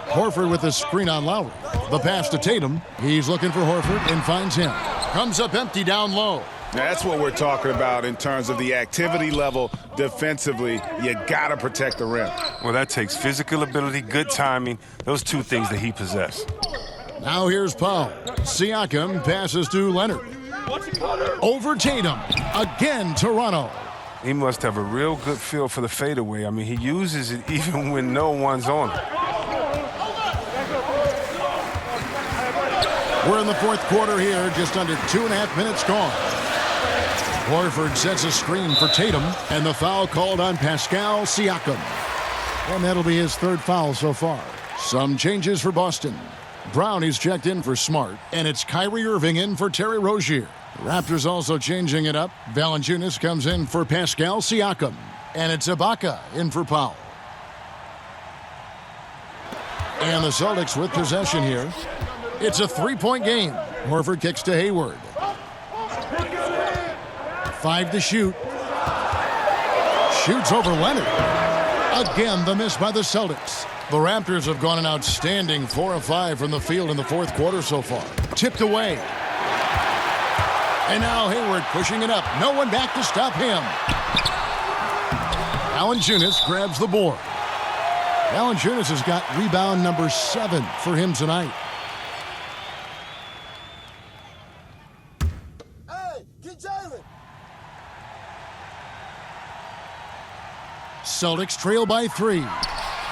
Horford with the screen on Lowry. The pass to Tatum. He's looking for Horford and finds him. Comes up empty down low. That's what we're talking about in terms of the activity level defensively. You got to protect the rim. Well, that takes physical ability, good timing, those 2 things that he possesses. Now here's Powell. Siakam passes to Leonard. Over Tatum. Again, Toronto. He must have a real good feel for the fadeaway. I mean, he uses it even when no one's on it. We're in the 4th quarter here, just under 2.5 minutes gone. Horford sets a screen for Tatum, and the foul called on Pascal Siakam. And that'll be his 3rd foul so far. Some changes for Boston. Brown is checked in for Smart, and it's Kyrie Irving in for Terry Rozier. The Raptors also changing it up. Valanciunas comes in for Pascal Siakam, and it's Ibaka in for Powell. And the Celtics with possession here. It's a 3-point game. Horford kicks to Hayward. 5 to shoot. Shoots over Leonard. Again, the miss by the Celtics. The Raptors have gone an outstanding 4 of 5 from the field in the 4th quarter so far. Tipped away. And now Hayward pushing it up. No one back to stop him. Valanciunas grabs the board. Valanciunas has got rebound number 7 for him tonight. Celtics trail by 3.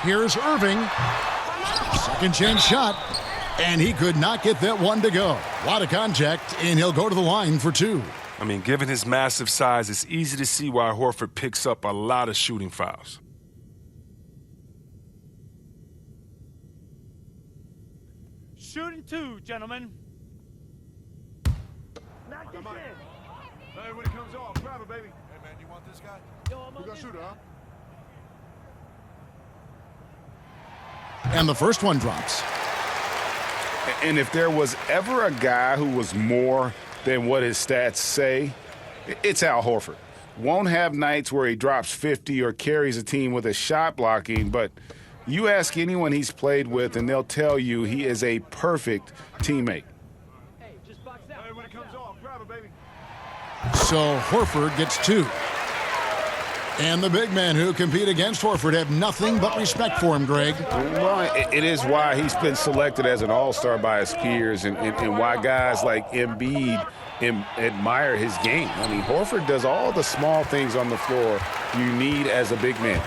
Here's Irving. Second chance shot. And he could not get that one to go. A lot of contact, and he'll go to the line for 2. I mean, given his massive size, it's easy to see why Horford picks up a lot of shooting fouls. Shooting 2, gentlemen. Hey, when it comes off, grab it, baby. Hey, man, you want this guy? We're gonna shoot it, huh? And the first one drops. And if there was ever a guy who was more than what his stats say, it's Al Horford. Won't have nights where he drops 50 or carries a team with his shot blocking, but you ask anyone he's played with and they'll tell you he is a perfect teammate. Hey, when it comes off, grab it, baby. So Horford gets 2. And the big men who compete against Horford have nothing but respect for him, Greg. Well, it is why he's been selected as an all-star by his peers and why guys like Embiid admire his game. I mean, Horford does all the small things on the floor you need as a big man.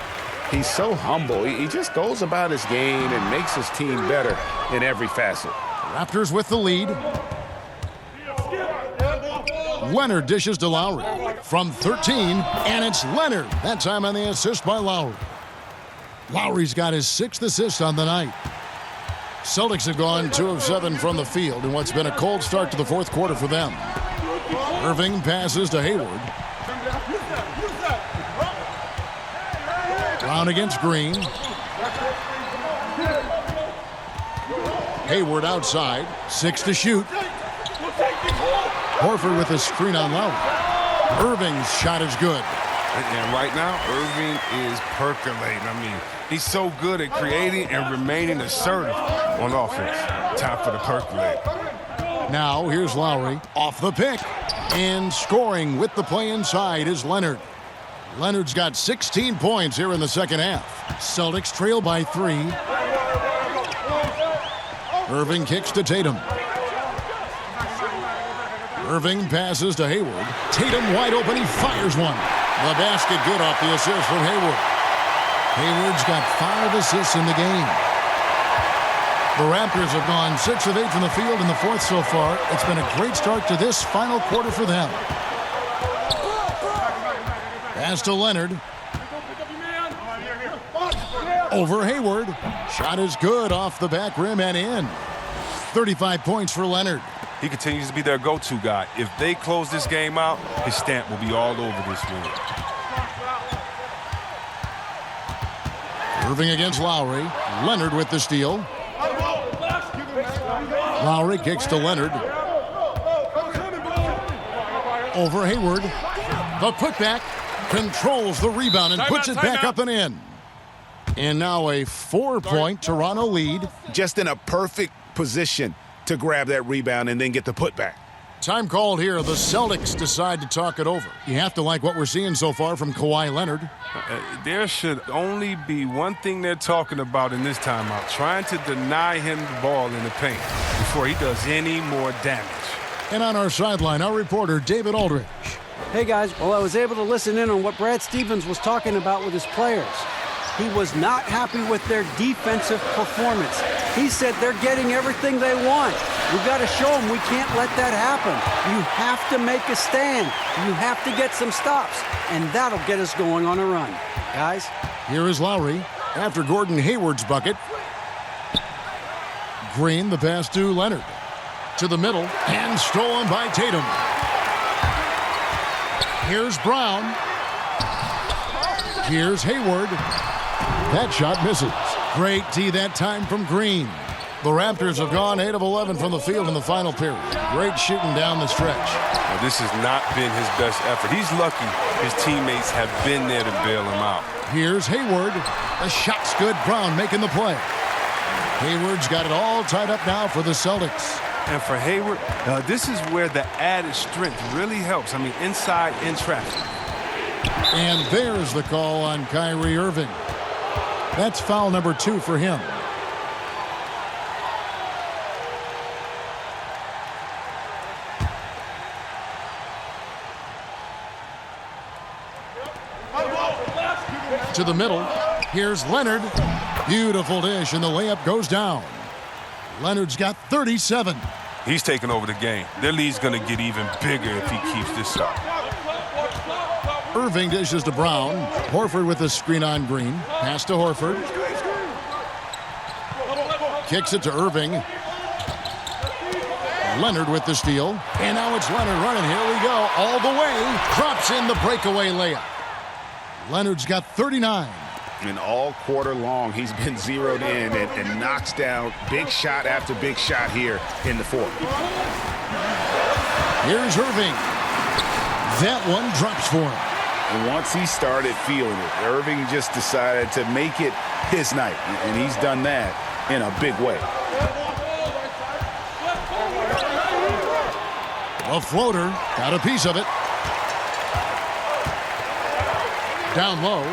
He's so humble. He just goes about his game and makes his team better in every facet. Raptors with the lead. Leonard dishes to Lowry. From 13, and it's Leonard. That time on the assist by Lowry. Lowry's got his 6th assist on the night. Celtics have gone 2 of 7 from the field in what's been a cold start to the 4th quarter for them. Irving passes to Hayward. Brown against Green. Hayward outside. 6 to shoot. Horford with a screen on Lowry. Irving's shot is good. And right now, Irving is percolating. I mean, he's so good at creating and remaining assertive on offense. Time for the percolate. Now, here's Lowry off the pick. And scoring with the play inside is Leonard. Leonard's got 16 points here in the second half. Celtics trail by 3. Irving kicks to Tatum. Irving passes to Hayward. Tatum wide open. He fires one. The basket good off the assist from Hayward. Hayward's got 5 assists in the game. The Raptors have gone 6 of 8 from the field in the 4th so far. It's been a great start to this final quarter for them. Pass to Leonard. Over Hayward. Shot is good off the back rim and in. 35 points for Leonard. He continues to be their go-to guy. If they close this game out, his stamp will be all over this win. Irving against Lowry. Leonard with the steal. Lowry kicks to Leonard. Over Hayward. The putback. Controls the rebound and puts it back up and in. And now a 4-point Toronto lead. Just in a perfect position to grab that rebound and then get the putback. Time called here. The Celtics decide to talk it over. You have to like what we're seeing so far from Kawhi Leonard. There should only be one thing they're talking about in this timeout, trying to deny him the ball in the paint before he does any more damage. And on our sideline, our reporter, David Aldridge. Hey, guys. Well, I was able to listen in on what Brad Stevens was talking about with his players. He was not happy with their defensive performance. He said they're getting everything they want. We've got to show them we can't let that happen. You have to make a stand. You have to get some stops, and that'll get us going on a run. Guys? Here is Lowry after Gordon Hayward's bucket. Green, the pass to Leonard. To the middle, and stolen by Tatum. Here's Brown. Here's Hayward. That shot misses. Great D that time from Green. The Raptors have gone 8 of 11 from the field in the final period. Great shooting down the stretch. Now, this has not been his best effort. He's lucky his teammates have been there to bail him out. Here's Hayward. The shot's good. Brown making the play. Hayward's got it all tied up now for the Celtics. And for Hayward, this is where the added strength really helps. I mean, inside in traffic. And there's the call on Kyrie Irving. That's foul number 2 for him. To the middle. Here's Leonard. Beautiful dish, and the layup goes down. Leonard's got 37. He's taking over the game. Their lead's going to get even bigger if he keeps this up. Irving dishes to Brown. Horford with a screen on Green. Pass to Horford. Kicks it to Irving. Leonard with the steal. And now it's Leonard running. Here we go. All the way. Drops in the breakaway layup. Leonard's got 39. And all quarter long, he's been zeroed in and knocks down big shot after big shot here in the 4th. Here's Irving. That one drops for him. And once he started feeling it, Irving just decided to make it his night. And he's done that in a big way. A floater. Got a piece of it. Down low.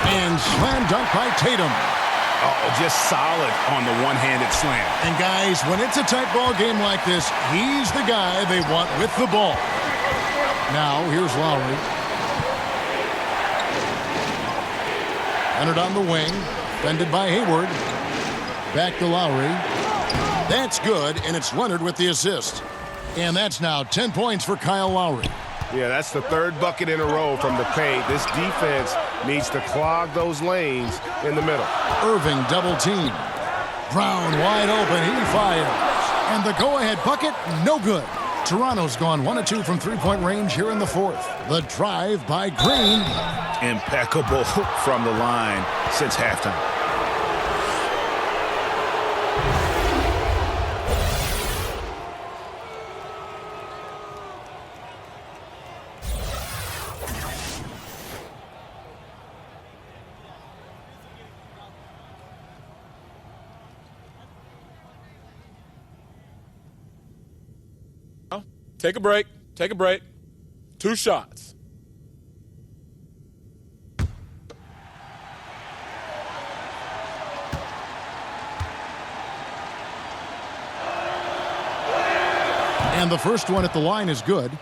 And slam dunk by Tatum. Oh, just solid on the one-handed slam. And guys, when it's a tight ball game like this, he's the guy they want with the ball. Now, here's Lowry. Leonard on the wing. Fended by Hayward. Back to Lowry. That's good, and it's Leonard with the assist. And that's now 10 points for Kyle Lowry. Yeah, that's the third bucket in a row from the paint. This defense needs to clog those lanes in the middle. Irving double team. Brown wide open. He fires. And the go-ahead bucket, no good. Toronto's gone 1 of 2 from three-point range here in the fourth. The drive by Green. Impeccable from the line since halftime. Take a break. Take a break. 2 shots. And the first one at the line is good.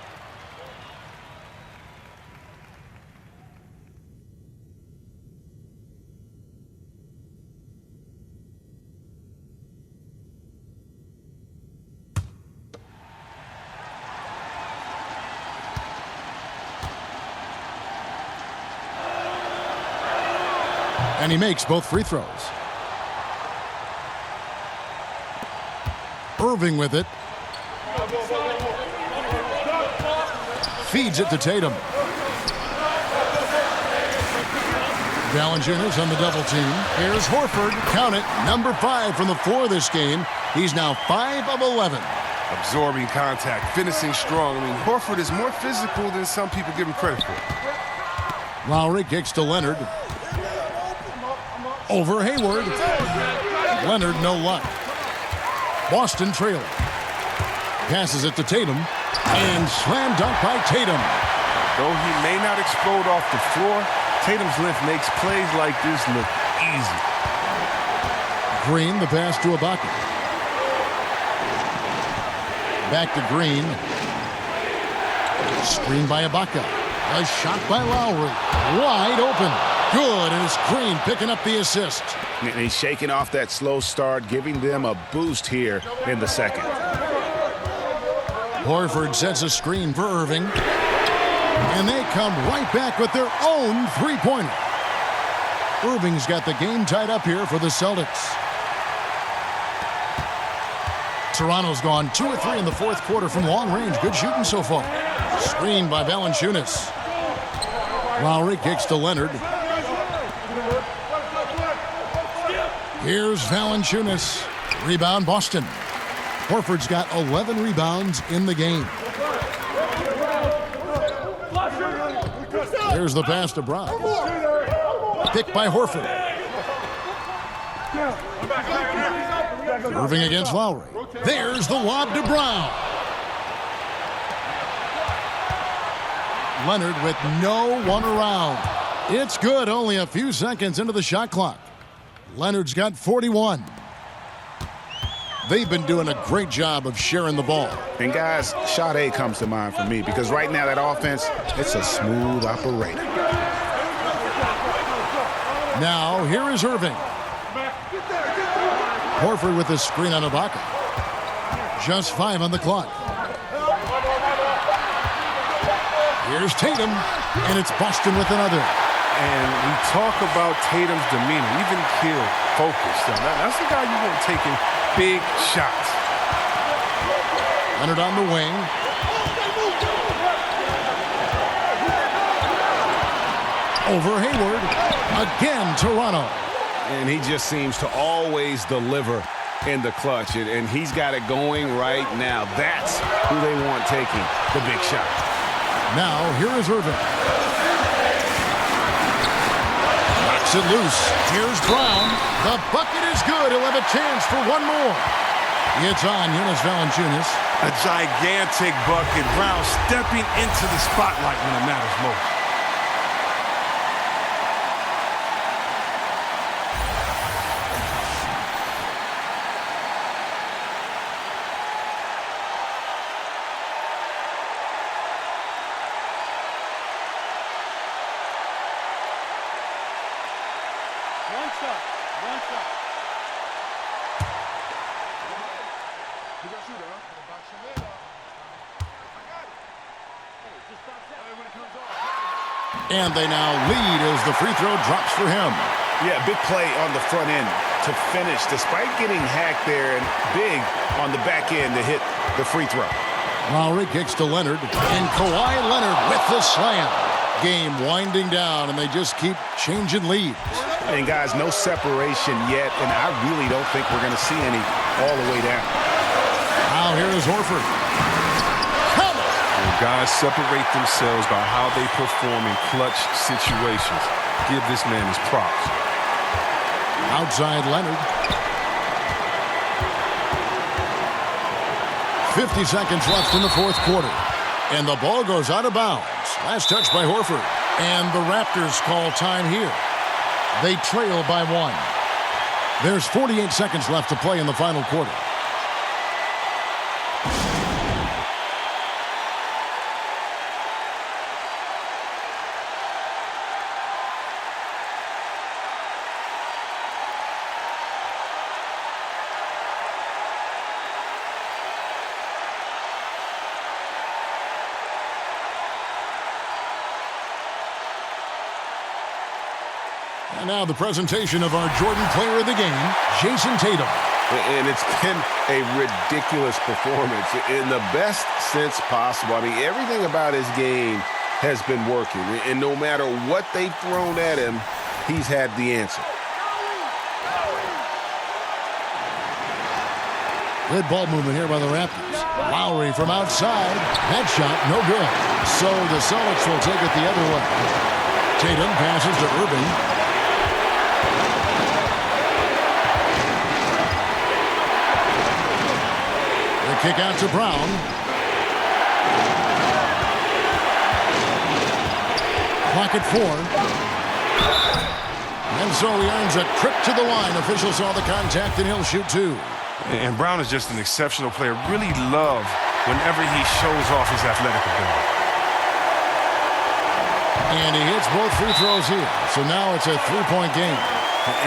And he makes both free throws. Irving with it. Feeds it to Tatum. Valanciunas on the double team. Here's Horford. Count it. Number 5 from the floor this game. He's now 5 of 11. Absorbing contact, finishing strong. I mean, Horford is more physical than some people give him credit for. Lowry kicks to Leonard. Over Hayward. Leonard, no luck. Boston trailing. Passes it to Tatum. And slam dunk by Tatum. Though he may not explode off the floor, Tatum's length makes plays like this look easy. Green, the pass to Ibaka. Back to Green. Screen by Ibaka. A shot by Lowry. Wide open. Good, and it's Green picking up the assist. And he's shaking off that slow start, giving them a boost here in the second. Horford sets a screen for Irving. And they come right back with their own three-pointer. Irving's got the game tied up here for the Celtics. Toronto's gone 2 of 3 in the fourth quarter from long range. Good shooting so far. Screen by Valanciunas. Lowry kicks to Leonard. Here's Valanciunas. Rebound Boston. Horford's got 11 rebounds in the game. Here's the pass to Brown. Picked by Horford. Irving against Lowry. There's the lob to Brown. Leonard with no one around. It's good, only a few seconds into the shot clock. Leonard's got 41. They've been doing a great job of sharing the ball. And guys, shot A comes to mind for me because right now that offense, it's a smooth operator. Now, here is Irving. Horford with the screen on Ibaka. Just 5 on the clock. Here's Tatum, and it's Boston with another. And we talk about Tatum's demeanor, even killed, focused. That's the guy you want taking big shots. Leonard on the wing. Over Hayward. Again, Toronto. And he just seems to always deliver in the clutch. And he's got it going right now. That's who they want taking the big shot. Now, here is Irving. Knocks it loose. Here's Brown. The bucket is good. He'll have a chance for one more. It's on Jonas Valanciunas. A gigantic bucket. Brown stepping into the spotlight when it matters most. One shot. You got shooter, huh? And they now lead as the free throw drops for him. Yeah, big play on the front end to finish, despite getting hacked there, and big on the back end to hit the free throw. Lowry kicks to Leonard, and Kawhi Leonard with the slam. Game winding down, and they just keep changing leads. And guys, no separation yet, and I really don't think we're going to see any all the way down. Now here is Horford. And guys separate themselves by how they perform in clutch situations. Give this man his props. Outside Leonard. 50 seconds left in the fourth quarter. And the ball goes out of bounds. Last touch by Horford. And the Raptors call time here. They trail by 1. There's 48 seconds left to play in the final quarter. And now the presentation of our Jordan Player of the Game, Jason Tatum. And it's been a ridiculous performance in the best sense possible. I mean, everything about his game has been working. And no matter what they've thrown at him, he's had the answer. Good ball movement here by the Raptors. Lowry from outside. That shot, no good. So the Celtics will take it the other way. Tatum passes to Irving. Kick out to Brown. Clock at 4. And so he earns a trip to the line. Officials saw the contact, and he'll shoot 2. And Brown is just an exceptional player. Really love whenever he shows off his athletic ability. And he hits both free throws here. So now it's a 3-point game.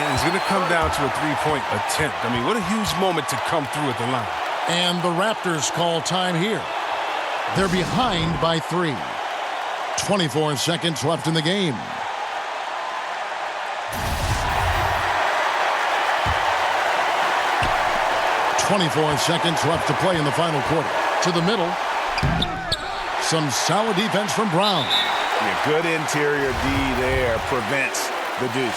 And it's going to come down to a 3-point attempt. I mean, what a huge moment to come through at the line. And the Raptors call time here. They're behind by 3. 24 seconds left in the game. .24 seconds left to play in the final quarter. To the middle. Some solid defense from Brown. Yeah, good interior D there prevents the deuce.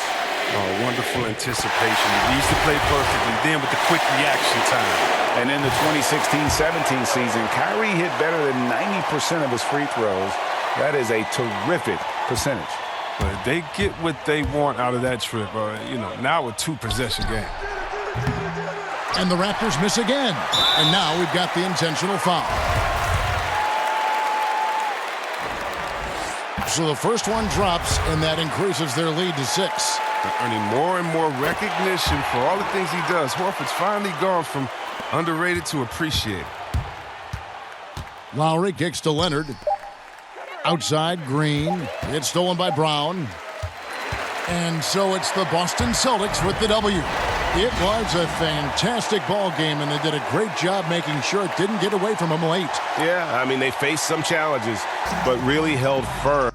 Oh, wonderful anticipation. He needs to play perfectly, then with the quick reaction time. And in the 2016-17 season, Kyrie hit better than 90% of his free throws. That is a terrific percentage. But if they get what they want out of that trip, now a 2-possession game. And the Raptors miss again. And now we've got the intentional foul. So the first one drops, and that increases their lead to 6. They're earning more and more recognition for all the things he does. Horford's finally gone from underrated to appreciated. Lowry kicks to Leonard. Outside, Green. It's stolen by Brown. And so it's the Boston Celtics with the W. It was a fantastic ball game, and they did a great job making sure it didn't get away from them late. Yeah, I mean, they faced some challenges, but really held firm.